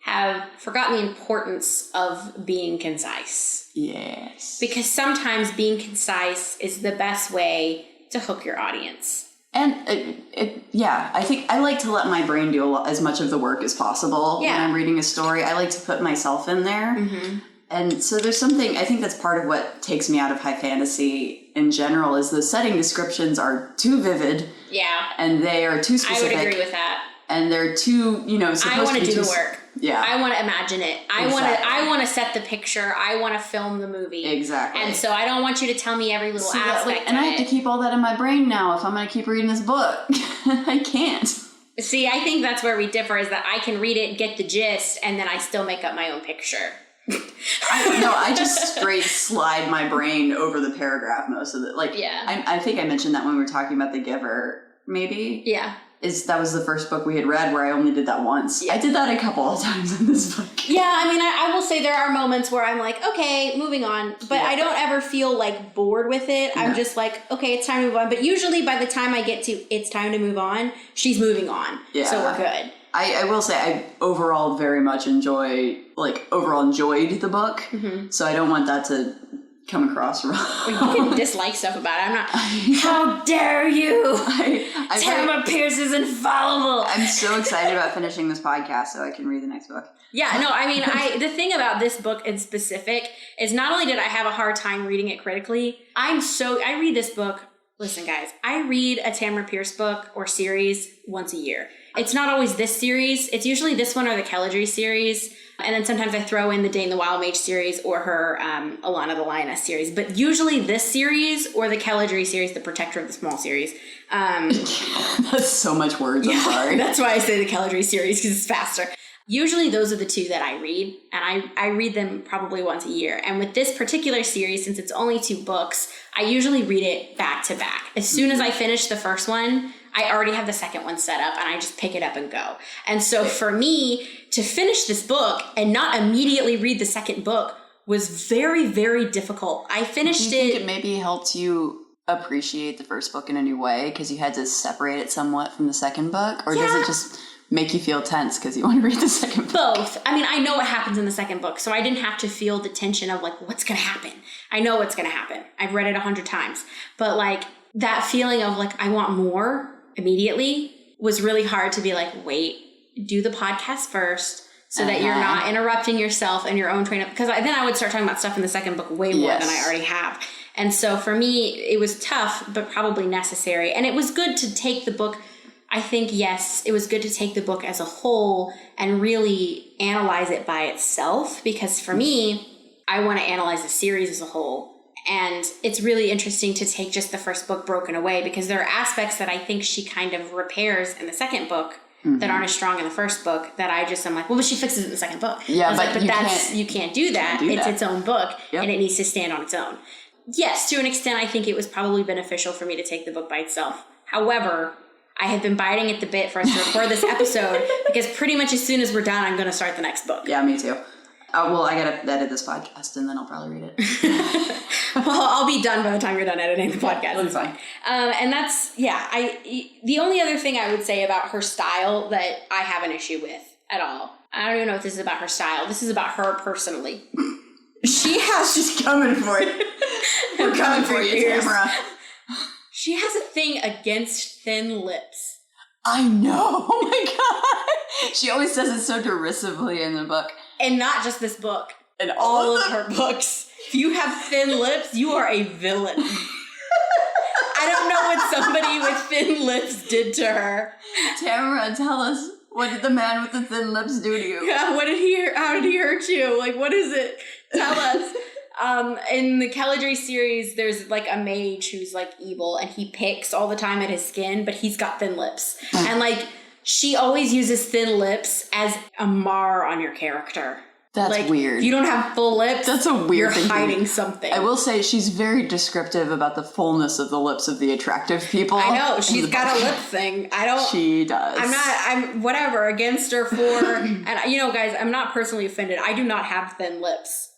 have forgotten the importance of being concise. Yes. Because sometimes being concise is the best way to hook your audience. And I think I like to let my brain do as much of the work as possible when I'm reading a story. I like to put myself in there. Mm-hmm. And so there's something, I think that's part of what takes me out of high fantasy in general, is the setting descriptions are too vivid. Yeah. And they are too specific. I would agree with that. And they're too, supposed I want to do the work. Yeah. I want to imagine it. I want to set the picture. I want to film the movie. Exactly. And so I don't want you to tell me every little aspect and I have to keep all that in my brain now if I'm going to keep reading this book. I can't. See, I think that's where we differ, is that I can read it, get the gist, and then I still make up my own picture. I just straight slide my brain over the paragraph most of it. I think I mentioned that when we were talking about The Giver, maybe. Yeah. That was the first book we had read where I only did that once. Yeah. I did that a couple of times in this book. Yeah, I will say there are moments where I'm like, okay, moving on. But I don't ever feel bored with it. I'm just like, okay, it's time to move on. But usually by the time I get to it's time to move on, she's moving on. Yeah. So we're good. I will say I overall very much enjoyed the book. Mm-hmm. So I don't want that to come across wrong. Well, you can dislike stuff about it. I'm not. How dare you? Tamara Pierce is infallible. I'm so excited about finishing this podcast so I can read the next book. Yeah, no, the thing about this book in specific is not only did I have a hard time reading it critically, I read this book. Listen, guys, I read a Tamara Pierce book or series once a year. It's not always this series. It's usually this one or the Kelladry series. And then sometimes I throw in the Dane the Wild Mage series or her Alana the Lioness series. But usually this series or the Kelladry series, the Protector of the Small series. That's so much words. I'm sorry. That's why I say the Kelladry series, because it's faster. Usually those are the two that I read. And I read them probably once a year. And with this particular series, since it's only 2 books, I usually read it back to back. As soon as I finish the first one, I already have the second one set up and I just pick it up and go. And so for me to finish this book and not immediately read the second book was very, very difficult. I finished it. Do you think it maybe helped you appreciate the first book in a new way because you had to separate it somewhat from the second book? Or does it just make you feel tense because you want to read the second book? Both. I know what happens in the second book, so I didn't have to feel the tension of what's going to happen. I know what's going to happen. I've read it 100 times. But that feeling of I want more immediately was really hard to be wait, do the podcast first so that you're not interrupting yourself and your own train of, because then I would start talking about stuff in the second book way more than I already have. And so for me, it was tough, but probably necessary. And it was good to take the book. I think, yes, it was good to take the book as a whole and really analyze it by itself, because for me, I want to analyze the series as a whole. And it's really interesting to take just the first book broken away, because there are aspects that I think she kind of repairs in the second book that aren't as strong in the first book that I'm like, well, but she fixes it in the second book. Yeah, you can't do that. It's its own book and it needs to stand on its own. Yes, to an extent, I think it was probably beneficial for me to take the book by itself. However, I have been biting at the bit for us to record this episode because pretty much as soon as we're done, I'm going to start the next book. Yeah, me too. Well, I got to edit this podcast and then I'll probably read it. Well, I'll be done by the time you're done editing the podcast. That's fine. And that's, the only other thing I would say about her style that I have an issue with at all. I don't even know if this is about her style. This is about her personally. She's coming for you. We're coming for you, Tamara. She has a thing against thin lips. I know. Oh my god. She always says it so derisively in the book. And not just this book. And all of her books. If you have thin lips, you are a villain. I don't know what somebody with thin lips did to her. Tamara, tell us, what did the man with the thin lips do to you? Yeah, how did he hurt you? Like, what is it? Tell us. In the Kelladry series, there's like a mage who's like evil and he picks all the time at his skin, but he's got thin lips. And like, she always uses thin lips as a mar on your character. That's like, weird. If you don't have full lips, that's a weird you're thing. hiding something. I will say she's very descriptive about the fullness of the lips of the attractive people. I know. She's got a lip thing. She does. I'm whatever, against her for, and you know, guys, I'm not personally offended. I do not have thin lips.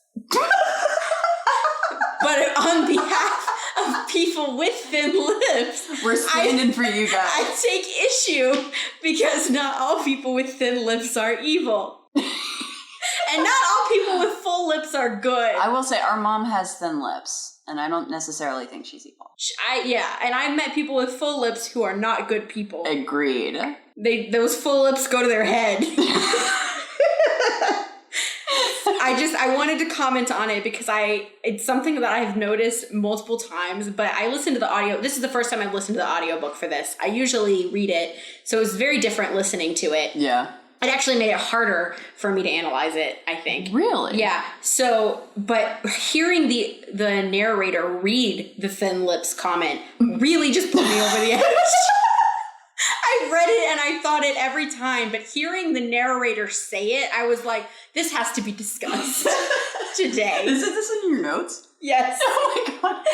But on behalf of people with thin lips, we're standing for you guys. I take issue because not all people with thin lips are evil. And not all people with full lips are good. I will say our mom has thin lips, and I don't necessarily think she's evil. And I've met people with full lips who are not good people. Agreed. Those full lips go to their head. I wanted to comment on it because it's something that I've noticed multiple times, but I listened to the audio. This is the first time I've listened to the audiobook for this. I usually read it, so it was very different listening to it. Yeah. It actually made it harder for me to analyze it, I think. Really? Yeah. So, but hearing the narrator read the thin lips comment really just put me over the edge. I read it and I thought it every time, but hearing the narrator say it, I was like, this has to be discussed today. Is this in your notes? Yes. Oh my god.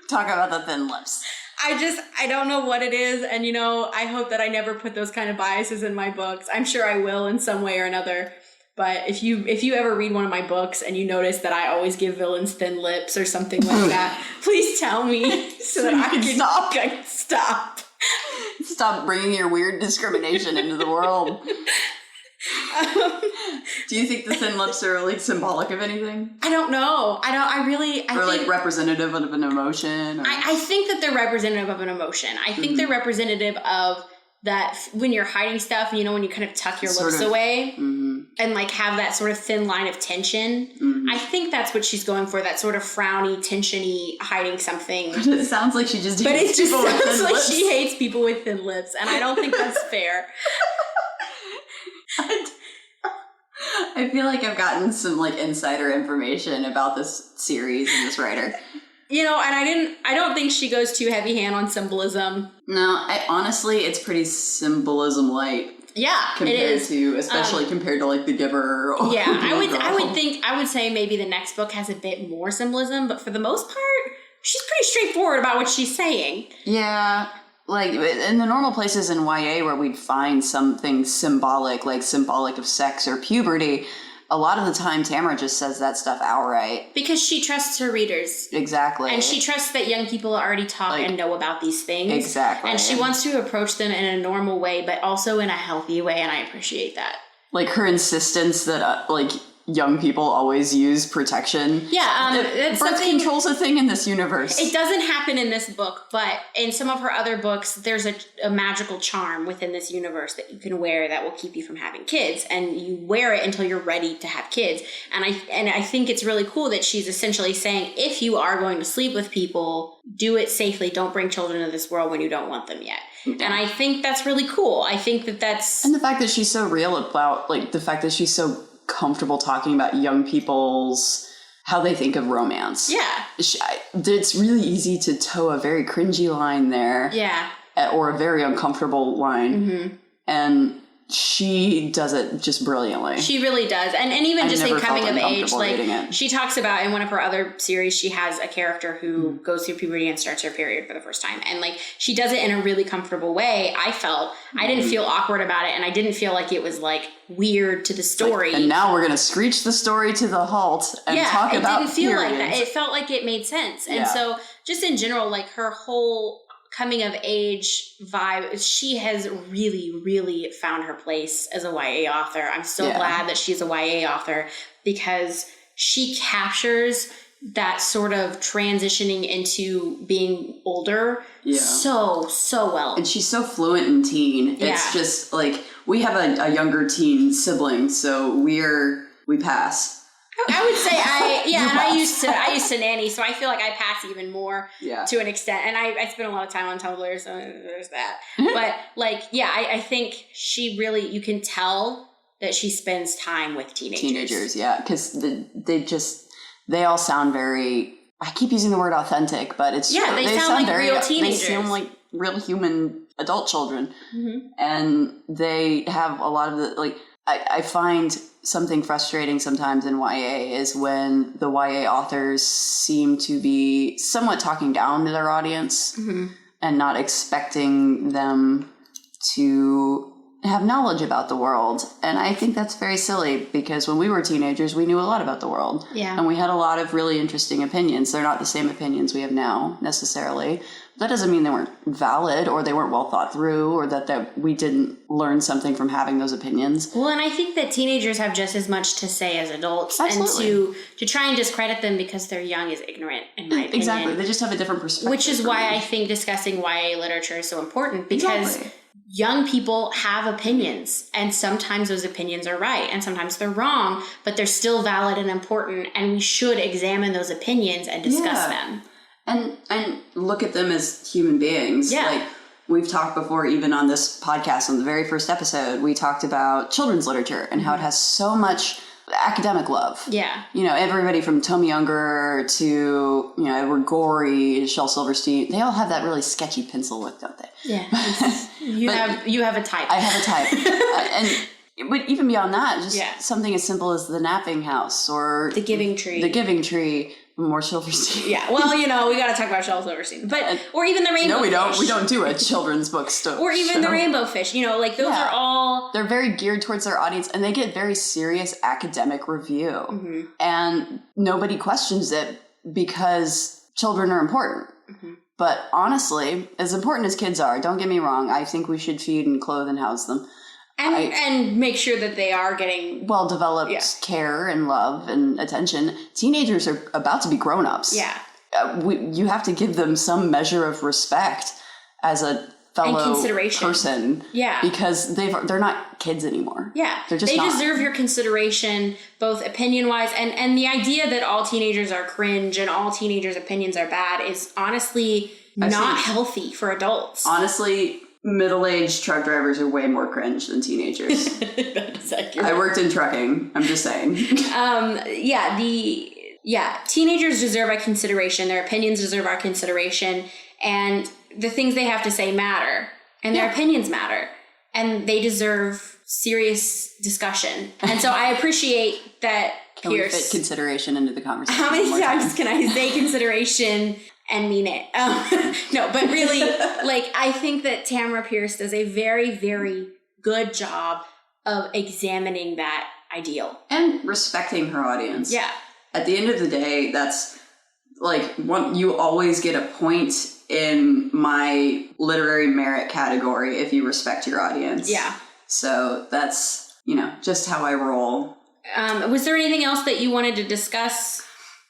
Talk about the thin lips. I don't know what it is, and you know, I hope that I never put those kind of biases in my books. I'm sure I will in some way or another. But if you ever read one of my books and you notice that I always give villains thin lips or something like that, please tell me so that I can stop. Stop bringing your weird discrimination into the world. Do you think the thin lips are like symbolic of anything? I don't know. I think like representative of an emotion? Or? I think that they're representative of an emotion. I think they're representative of that when you're hiding stuff, you know, when you kind of tuck your lips away and like have that sort of thin line of tension. I think that's what she's going for, that sort of frowny, tensiony, hiding something. But it sounds like she just hates people with thin lips. But it just sounds like she hates people with thin lips, and I don't think that's fair. I feel like I've gotten some like insider information about this series and this writer. You know, and I don't think she goes too heavy-hand on symbolism. No, honestly, it's pretty symbolism light. Yeah, compared it is. To, especially compared to like The Giver. Or yeah, I would say maybe the next book has a bit more symbolism, but for the most part, she's pretty straightforward about what she's saying. Yeah, like in the normal places in YA where we'd find something symbolic, like symbolic of sex or puberty, a lot of the time Tamara just says that stuff outright. Because she trusts her readers. Exactly. And she trusts that young people already talk and know about these things. Exactly. And she wants to approach them in a normal way, but also in a healthy way, and I appreciate that. Like her insistence that, young people always use protection. Yeah, birth control's a thing in this universe. It doesn't happen in this book, but in some of her other books, there's a magical charm within this universe that you can wear that will keep you from having kids, and you wear it until you're ready to have kids. And I think it's really cool that she's essentially saying, if you are going to sleep with people, do it safely. Don't bring children into this world when you don't want them yet. Mm-hmm. And I think that's really cool. I think that's... And the fact that she's so real about, the fact that she's so comfortable talking about young people's how they think of romance. Yeah. It's really easy to toe a very cringy line there. Yeah. Or a very uncomfortable line. Mm-hmm. And she does it just brilliantly. She really does. And even just in coming of age, she talks about in one of her other series, she has a character who goes through puberty and starts her period for the first time. And she does it in a really comfortable way. I didn't feel awkward about it, and I didn't feel like it was weird to the story. And now we're going to screech the story to the halt and talk about it didn't feel like that. It felt like it made sense. And so just in general, her whole coming of age vibe. She has really, really found her place as a YA author. I'm so glad that she's a YA author because she captures that sort of transitioning into being older so well. And she's so fluent in teen. It's just like, we have a younger teen sibling, so we pass. I would say I used to nanny, so I feel like I pass even more to an extent. And I spend a lot of time on Tumblr, so there's that. But I think she really, you can tell that she spends time with teenagers. Because they all sound very, I keep using the word authentic, but it's true. They sound like real teenagers. They sound like real human adult children. Mm-hmm. And they have a lot of the, I find something frustrating sometimes in YA is when the YA authors seem to be somewhat talking down to their audience and not expecting them to have knowledge about the world. And I think that's very silly because when we were teenagers, we knew a lot about the world. Yeah. And we had a lot of really interesting opinions. They're not the same opinions we have now necessarily. That doesn't mean they weren't valid or they weren't well thought through or that we didn't learn something from having those opinions. Well, and I think that teenagers have just as much to say as adults. Absolutely. And to try and discredit them because they're young is ignorant, in my opinion. Exactly. They just have a different perspective. Which is why I think discussing YA literature is so important because young people have opinions and sometimes those opinions are right and sometimes they're wrong, but they're still valid and important and we should examine those opinions and discuss them. And look at them as human beings. Yeah. Like we've talked before, even on this podcast, on the very first episode, we talked about children's literature and how it has so much academic love. Yeah. You know, everybody from Tommy Unger to, Edward Gorey, Shel Silverstein, they all have that really sketchy pencil look, don't they? Yeah. You have a type. I have a type. But even beyond that, just something as simple as The Napping House or The Giving Tree. More Silverstein. Yeah, well, we got to talk about Shel Silverstein. But, or even the Rainbow Fish. No, we don't. We don't do a children's book stuff. Or even the Rainbow Fish. Those are all... They're very geared towards their audience, and they get very serious academic review. Mm-hmm. And nobody questions it because children are important. Mm-hmm. But honestly, as important as kids are, don't get me wrong, I think we should feed and clothe and house them. And make sure that they are getting well-developed care and love and attention. Teenagers are about to be grown-ups. Yeah. You have to give them some measure of respect as a fellow person. Yeah. Because they're not kids anymore. Yeah. They deserve your consideration, both opinion-wise, and the idea that all teenagers are cringe and all teenagers' opinions are bad is honestly not healthy for adults. Honestly... Middle-aged truck drivers are way more cringe than teenagers. That's accurate. I worked in trucking. I'm just saying. Teenagers deserve our consideration. Their opinions deserve our consideration. And the things they have to say matter. And their opinions matter. And they deserve serious discussion. And so I appreciate that Can we fit consideration into the conversation? How many times can I say consideration and mean it? No, but really, I think that Tamara Pierce does a very, very good job of examining that ideal. And respecting her audience. Yeah. At the end of the day, that's, you always get a point in my literary merit category if you respect your audience. Yeah. So that's, just how I roll. Was there anything else that you wanted to discuss?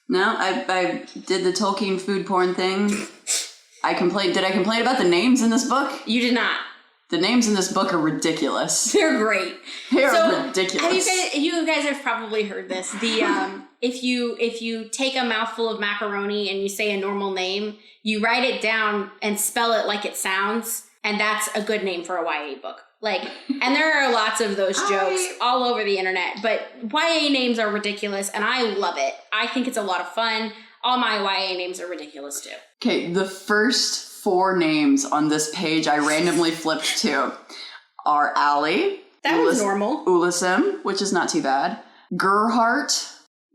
No, I did the Tolkien food porn thing. Did I complain about the names in this book? You did not. The names in this book are ridiculous. They're great. They're ridiculous. You guys have probably heard this. If you take a mouthful of macaroni and you say a normal name, you write it down and spell it like it sounds, and that's a good name for a YA book. And there are lots of those jokes all over the internet, but YA names are ridiculous, and I love it. I think it's a lot of fun. All my YA names are ridiculous, too. Okay, the first 4 names on this page I randomly flipped to are Allie. That was normal. Ulisim, which is not too bad. Gerhardt.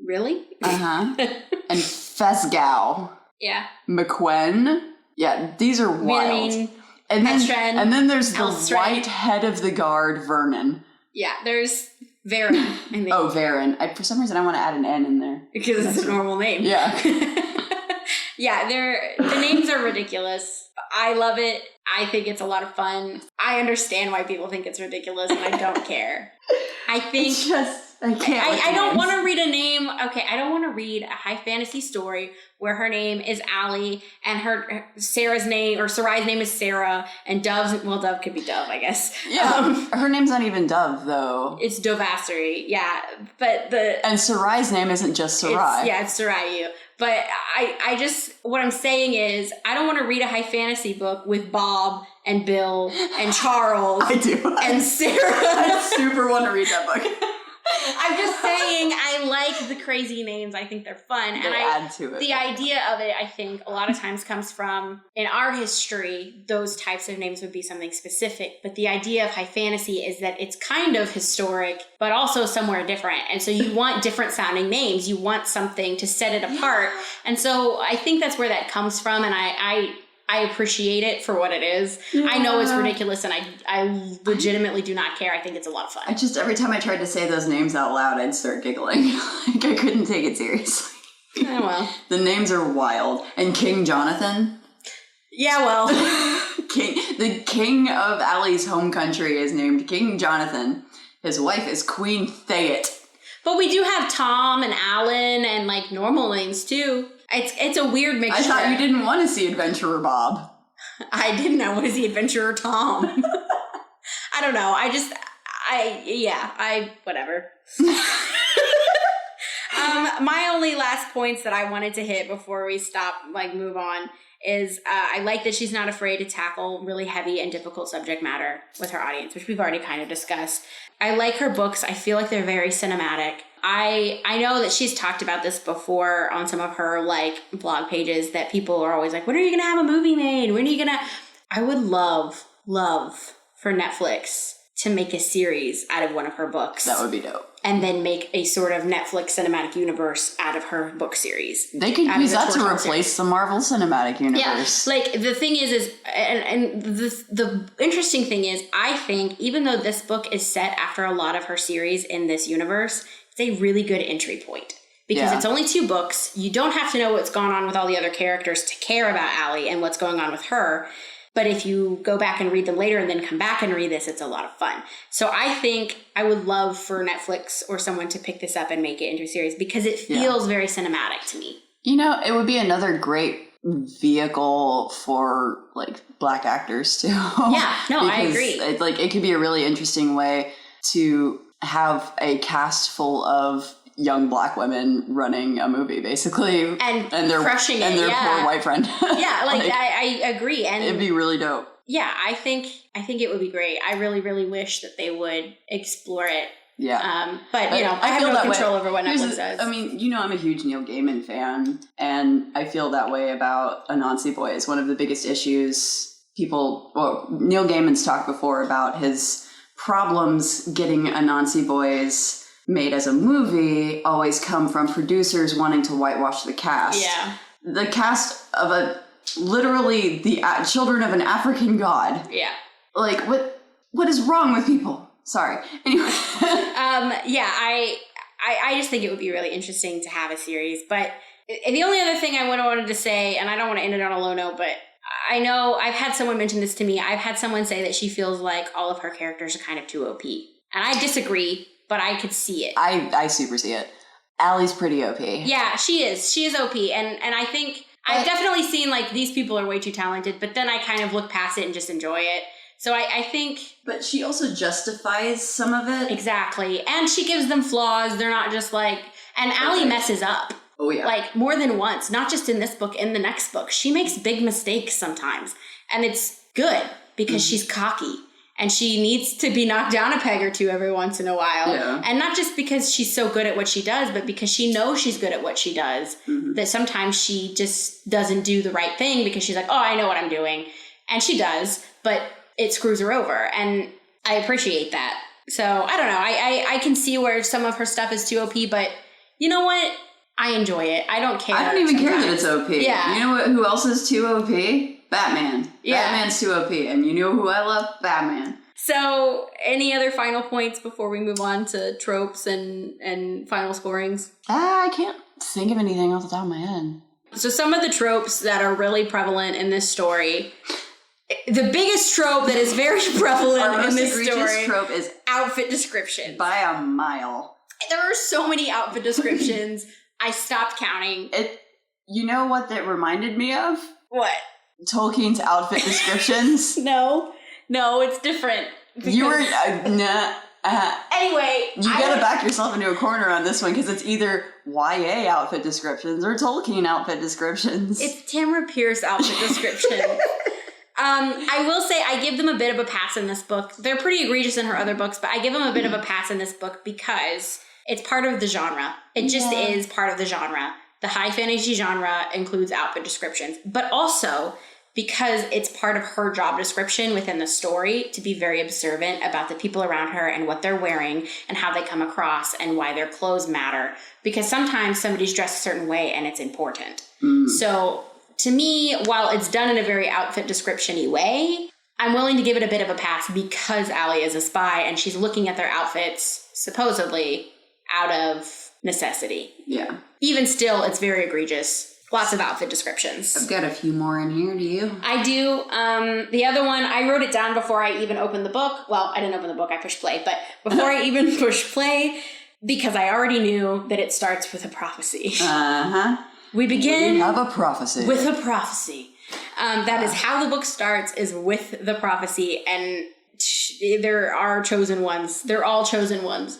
Really? Uh-huh. And Fesgau. Yeah. McQueen. Yeah, these are wild. And then there's the white head of the guard, Vernon. Yeah, there's Varen, I think. Oh, Varen. For some reason, I want to add an N in there. Because it's a normal name. Yeah. Yeah, the names are ridiculous. I love it. I think it's a lot of fun. I understand why people think it's ridiculous, and I don't care. I think I can't. I don't want to read a name. Okay, I don't want to read a high fantasy story where her name is Allie and her Sarah's name or Sarai's name is Sarah and Dove could be Dove, I guess. Yeah, her name's not even Dove though. It's Dovassery, yeah. But and Sarai's name isn't just Sarai. It's Sarayu. But I just, what I'm saying is, I don't want to read a high fantasy book with Bob and Bill and Charles. I do. And Sarah. I super want to read that book. I'm just saying, I like the crazy names. I think they're fun. They add to it. The idea of it, I think, a lot of times comes from, in our history, those types of names would be something specific. But the idea of high fantasy is that it's kind of historic, but also somewhere different. And so you want different sounding names. You want something to set it apart. Yeah. And so I think that's where that comes from. And I appreciate it for what it is. Yeah. I know it's ridiculous, and I legitimately do not care. I think it's a lot of fun. Every time I tried to say those names out loud, I'd start giggling. Like, I couldn't take it seriously. Oh, well. The names are wild. And King Jonathan? Yeah, well. The king of Allie's home country is named King Jonathan. His wife is Queen Theet. But we do have Tom and Alan and, like, normal names, too. It's a weird mixture. I thought you didn't want to see Adventurer Bob. I didn't. I want to see Adventurer Tom. I don't know. Whatever. My only last points that I wanted to hit before we move on is I like that she's not afraid to tackle really heavy and difficult subject matter with her audience, which we've already kind of discussed. I like her books. I feel like they're very cinematic. I know that she's talked about this before on some of her blog pages, that people are always like, when are you going to have a movie made? When are you going to... I would love for Netflix to make a series out of one of her books. That would be dope. And then make a sort of Netflix cinematic universe out of her book series. They could use that to replace the Marvel Cinematic Universe. Yeah, the thing is the interesting thing is, I think, even though this book is set after a lot of her series in this universe, it's a really good entry point. Because it's only 2 books. You don't have to know what's gone on with all the other characters to care about Allie and what's going on with her. But if you go back and read them later and then come back and read this, it's a lot of fun. So I think I would love for Netflix or someone to pick this up and make it into a series, because it feels very cinematic to me. You know, it would be another great vehicle for Black actors too. Yeah, no, I agree. It could be a really interesting way to have a cast full of young Black women running a movie, basically, and they're crushing it, and their poor white friend. Yeah, I agree, and it'd be really dope. Yeah, I think it would be great. I really, really wish that they would explore it. Yeah, but I have no control over what Netflix does. I mean, I'm a huge Neil Gaiman fan, and I feel that way about Anansi Boys. One of the biggest issues Neil Gaiman's talked before about his problems getting Anansi Boys made as a movie always come from producers wanting to whitewash the cast. Yeah. The cast of literally the children of an African god. Yeah. What is wrong with people? Sorry. Anyway. I just think it would be really interesting to have a series. But the only other thing I wanted to say, and I don't want to end it on a low note, but I know I've had someone mention this to me. I've had someone say that she feels like all of her characters are kind of too OP. And I disagree, but I could see it. I super see it. Allie's pretty OP. Yeah, she is. She is OP. And I think I've definitely seen these people are way too talented, but then I kind of look past it and just enjoy it. So I think... But she also justifies some of it. Exactly. And she gives them flaws. They're not just And Allie messes up. Oh, yeah. More than once. Not just in this book, in the next book. She makes big mistakes sometimes. And it's good because she's cocky. And she needs to be knocked down a peg or two every once in a while. Yeah. And not just because she's so good at what she does, but because she knows she's good at what she does. Mm-hmm. That sometimes she just doesn't do the right thing because she's like, oh, I know what I'm doing. And she does, but it screws her over. And I appreciate that. So, I don't know. I can see where some of her stuff is too OP, but you know what? I enjoy it. I don't care. I don't even care that it's OP. Yeah. You know who else is too OP? Batman. Yeah. Batman's too OP. And you know who I love? Batman. So, any other final points before we move on to tropes and final scorings? I can't think of anything off the top of my head. So some of the tropes that are really prevalent in this story, the biggest trope that is very prevalent in this story trope is outfit description. By a mile. There are so many outfit descriptions. I stopped counting. You know what that reminded me of? What? Tolkien's outfit descriptions. No, it's different. You were anyway, you gotta back yourself into a corner on this one because it's either YA outfit descriptions or Tolkien outfit descriptions. It's Tamara Pierce outfit description. I will say I give them a bit of a pass in this book. They're pretty egregious in her other books, but I give them a bit of a pass in this book because it's part of the genre. It just is part of the genre. The high fantasy genre includes outfit descriptions, but also because it's part of her job description within the story to be very observant about the people around her and what they're wearing and how they come across and why their clothes matter. Because sometimes somebody's dressed a certain way and it's important. So to me, while it's done in a very outfit description-y way, I'm willing to give it a bit of a pass because Allie is a spy and she's looking at their outfits, supposedly, out of necessity. Yeah. Even still, it's very egregious. Lots of outfit descriptions. I've got a few more in here. Do you? I do. The other one, I wrote it down before I even opened the book. Well, I didn't open the book. I pushed play. But before I even pushed play, because I already knew that it starts with a prophecy. We begin We have a prophecy. With a prophecy. That is how the book starts, is with the prophecy. And there are chosen ones. They're all chosen ones.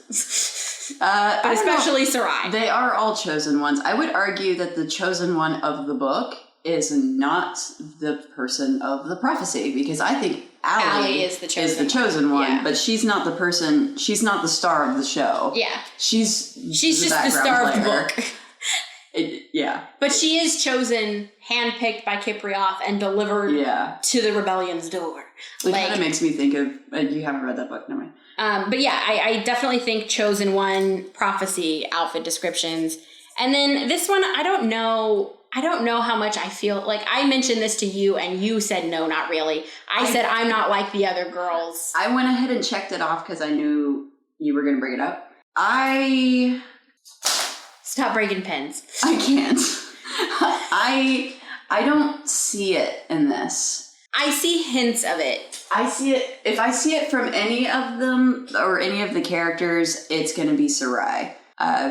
But especially Sarai. They are all chosen ones. I would argue that the chosen one of the book is not the person of the prophecy, because I think Allie is the chosen one, but she's not the person, she's not the star of the show. Yeah. She's just the star of the book. Yeah. But she is chosen, handpicked by Kiprioth, and delivered to the rebellion's door. It kind of makes me think of, you haven't read that book, never mind. But yeah, I definitely think chosen one, prophecy, outfit descriptions. And then this one, I don't know how much I feel. Like, I mentioned this to you, and you said no, not really. I said I'm not like the other girls. I went ahead and checked it off because I knew you were going to bring it up. Stop breaking pens. I can't. I don't see it in this. I see hints of it. I see it. If I see it from any of them or any of the characters, it's going to be Sarai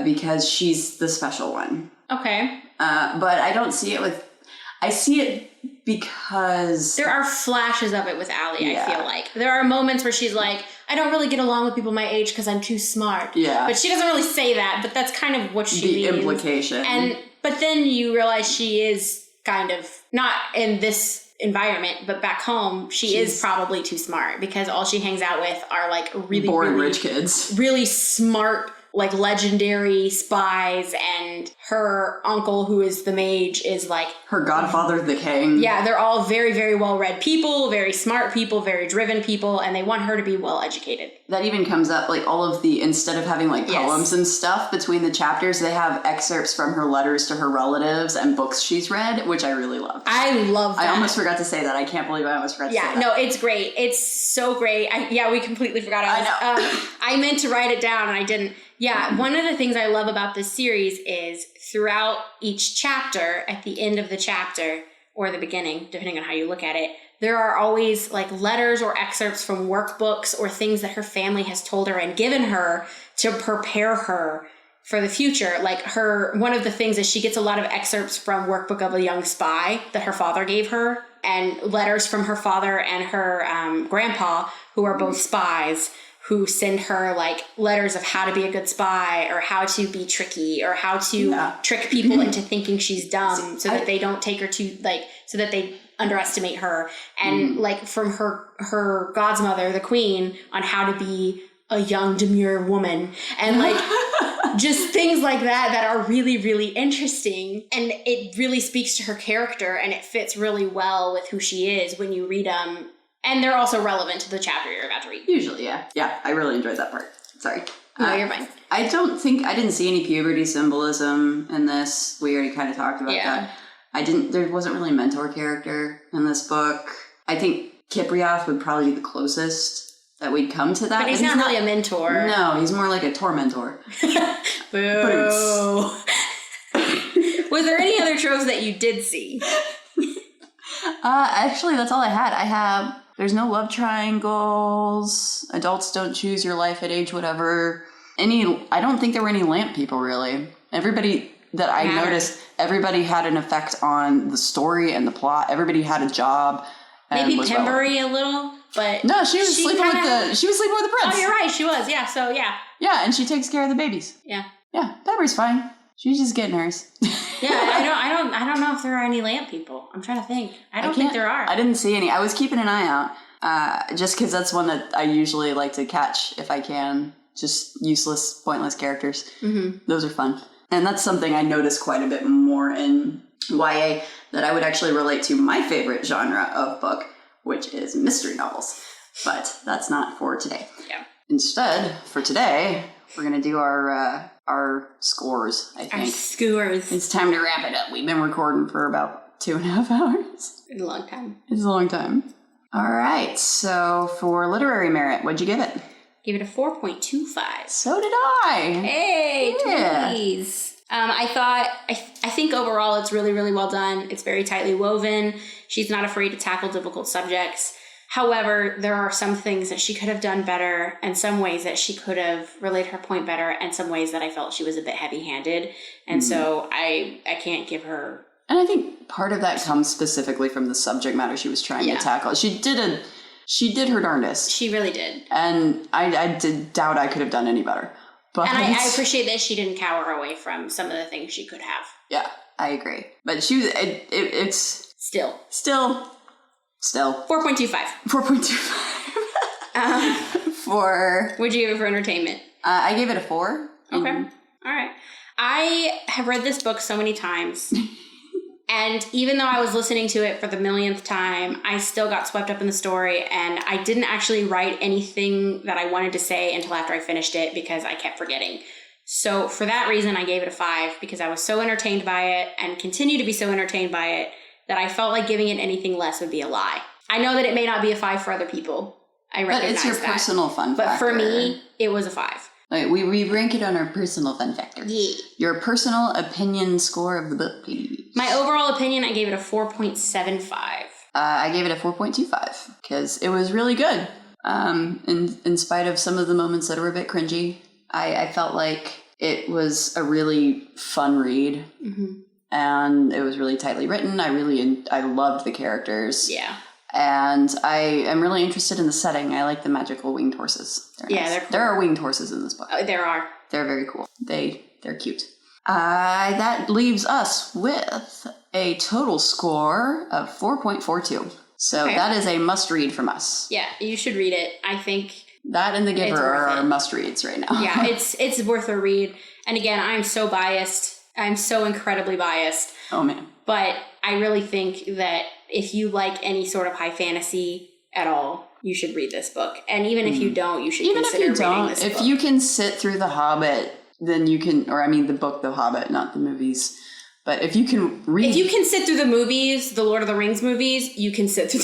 because she's the special one. Okay. But I don't see it with. I see it because there are flashes of it with Allie. I feel like there are moments where she's like, I don't really get along with people my age because I'm too smart. Yeah. But she doesn't really say that. But that's kind of what she means. The implication. But then you realize she is kind of not in this environment, but back home, she is probably too smart because all she hangs out with are like really boring rich kids, really smart, like legendary spies, and her uncle, who is the mage, is like her godfather, the king. Yeah, they're all very, very well-read people, very smart people, very driven people, and they want her to be well-educated. That even comes up, like all of the, instead of having like poems and stuff between the chapters, they have excerpts from her letters to her relatives and books she's read, which I really love. I love that. I almost forgot to say that. I can't believe I almost forgot to say that. No, it's great. It's so great. We completely forgot. I know. I meant to write it down and I didn't. Yeah, one of the things I love about this series is throughout each chapter, at the end of the chapter, or the beginning, depending on how you look at it, there are always like letters or excerpts from workbooks or things that her family has told her and given her to prepare her for the future. Like one of the things is she gets a lot of excerpts from Workbook of a Young Spy that her father gave her, and letters from her father and her grandpa, who are both spies, who send her like letters of how to be a good spy or how to be tricky or how to trick people into thinking she's dumb so that they don't take her to so that they underestimate her, and like from her godmother, the queen, on how to be a young demure woman, and like just things like that are really, really interesting, and it really speaks to her character, and it fits really well with who she is when you read them. And they're also relevant to the chapter you're about to read. Usually, yeah. Yeah, I really enjoyed that part. Sorry. No, you're fine. I didn't see any puberty symbolism in this. We already kind of talked about that. There wasn't really a mentor character in this book. I think Kiprioth would probably be the closest that we'd come to that. But he's not really a mentor. No, he's more like a tormentor. Boo. Was there any other tropes that you did see? Actually, that's all I had. There's no love triangles. Adults don't choose your life at age whatever. I don't think there were any lamp people, really. Everybody that I noticed, everybody had an effect on the story and the plot. Everybody had a job. Maybe Pembury a little, but... No, she was sleeping with the prince. Oh, you're right, she was, yeah, so yeah. Yeah, and she takes care of the babies. Yeah. Yeah, Pembury's fine. She's just getting hers. Yeah, I don't know if there are any lamp people. I'm trying to think. I don't think there are. I didn't see any. I was keeping an eye out, just because that's one that I usually like to catch if I can. Just useless, pointless characters. Mm-hmm. Those are fun. And that's something I noticed quite a bit more in YA that I would actually relate to my favorite genre of book, which is mystery novels. But that's not for today. Yeah. Instead, for today, we're going to do our scores, I think. Our scores. It's time to wrap it up. We've been recording for about 2.5 hours. It's a long time. It's a long time. All right. So for literary merit, what'd you give it? Give it a 4.25. So did I. Hey, twinsies. I think overall it's really, really well done. It's very tightly woven. She's not afraid to tackle difficult subjects. However, there are some things that she could have done better and some ways that she could have relayed her point better and some ways that I felt she was a bit heavy-handed. And so I can't give her... And I think part of that comes specifically from the subject matter she was trying to tackle. She did her darndest. She really did. And I did doubt I could have done any better. But and I appreciate that she didn't cower away from some of the things she could have. Yeah, I agree. But it's... Still. 4.25. 4.25. For... What'd you give it for entertainment? I gave it a 4. Okay. All right. I have read this book so many times. And even though I was listening to it for the millionth time, I still got swept up in the story. And I didn't actually write anything that I wanted to say until after I finished it because I kept forgetting. So for that reason, I gave it a 5 because I was so entertained by it and continue to be so entertained by it that I felt like giving it anything less would be a lie. I know that it may not be a 5 for other people. I recognize that. But it's your personal fun factor. But for me, it was a 5. Like, we rank it on our personal fun factor. Yeah. Your personal opinion score of the book, please. My overall opinion, I gave it a 4.75. I gave it a 4.25 because it was really good. In spite of some of the moments that were a bit cringy, I felt like it was a really fun read. Mm-hmm. And it was really tightly written. I loved the characters. Yeah. And I am really interested in the setting. I like the magical winged horses. They're nice. They're cool. There are winged horses in this book. Oh, there are. They're very cool. They're cute. That leaves us with a total score of 4.42. So that is a must read from us. Yeah, you should read it. I think that and The Giver are our must reads right now. Yeah, it's worth a read. And again, I'm so biased. I'm so incredibly biased. Oh, man. But I really think that if you like any sort of high fantasy at all, you should read this book. And even if you don't, you should consider reading this book. If you can sit through The Hobbit, then you can, or I mean the book The Hobbit, not the movies. But if you can read... If you can sit through the movies, the Lord of the Rings movies, you can sit through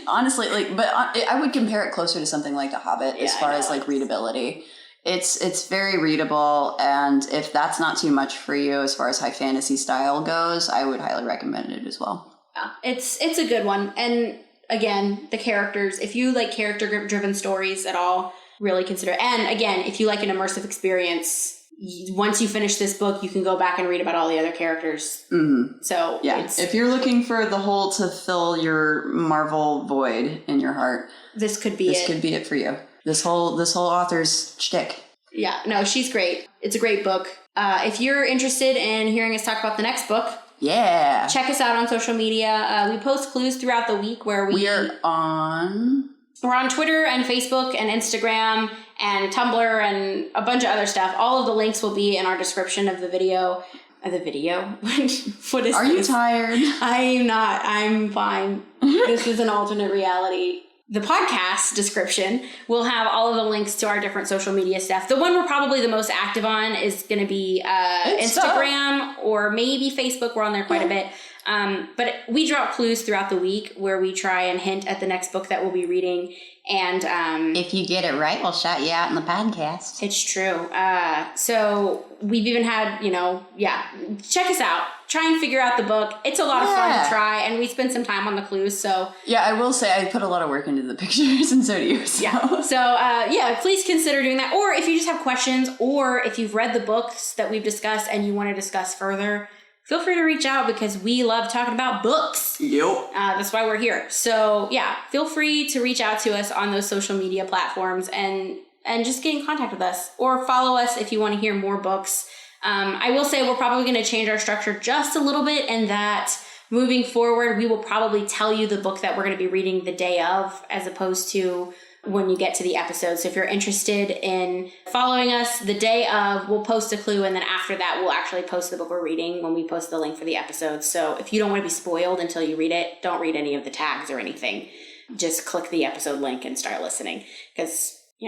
Honestly, but I would compare it closer to something like The Hobbit as far as readability. It's very readable, and if that's not too much for you as far as high fantasy style goes, I would highly recommend it as well. Yeah, it's a good one. And again, the characters, if you like character-driven stories at all, really consider it. And again, if you like an immersive experience, once you finish this book, you can go back and read about all the other characters. Mm-hmm. So yeah, if you're looking for the hole to fill your Marvel void in your heart, this could be it for you. This whole author's shtick. Yeah, no, she's great. It's a great book. If you're interested in hearing us talk about the next book, check us out on social media. We post clues throughout the week where we're on Twitter and Facebook and Instagram and Tumblr and a bunch of other stuff. All of the links will be in our description of the video. What is Are you tired? I am not. I'm fine. This is an alternate reality. The podcast description will have all of the links to our different social media stuff. The one we're probably the most active on is going to be Instagram or maybe Facebook. We're on there quite a bit. But we drop clues throughout the week where we try and hint at the next book that we'll be reading. And if you get it right, we'll shout you out in the podcast. It's true. So we've even had, check us out. Try and figure out the book. It's a lot of fun to try, and we spend some time on the clues. So yeah, I will say I put a lot of work into the pictures, and so do you. So. Yeah. So please consider doing that. Or if you just have questions, or if you've read the books that we've discussed and you want to discuss further, feel free to reach out because we love talking about books. Yep. That's why we're here. So yeah, feel free to reach out to us on those social media platforms and just get in contact with us, or follow us if you want to hear more books. I will say we're probably going to change our structure just a little bit, and that moving forward, we will probably tell you the book that we're going to be reading the day of, as opposed to when you get to the episode. So if you're interested in following us the day of, we'll post a clue, and then after that, we'll actually post the book we're reading when we post the link for the episode. So if you don't want to be spoiled until you read it, don't read any of the tags or anything. Just click the episode link and start listening, because, we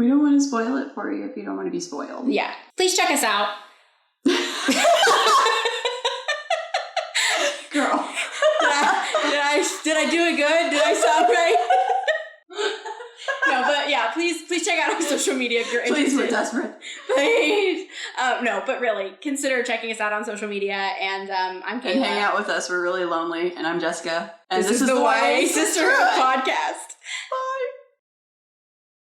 don't want to spoil it for you if you don't want to be spoiled. Yeah. Please check us out. Girl. Did I do it good? Did I sound right? No, but yeah, please check out our social media if you're interested. Please, we're desperate. Please. No, but really, consider checking us out on social media. And I'm Kayla. And hang out with us. We're really lonely. And I'm Jessica. And this is the YA Sisterhood Podcast.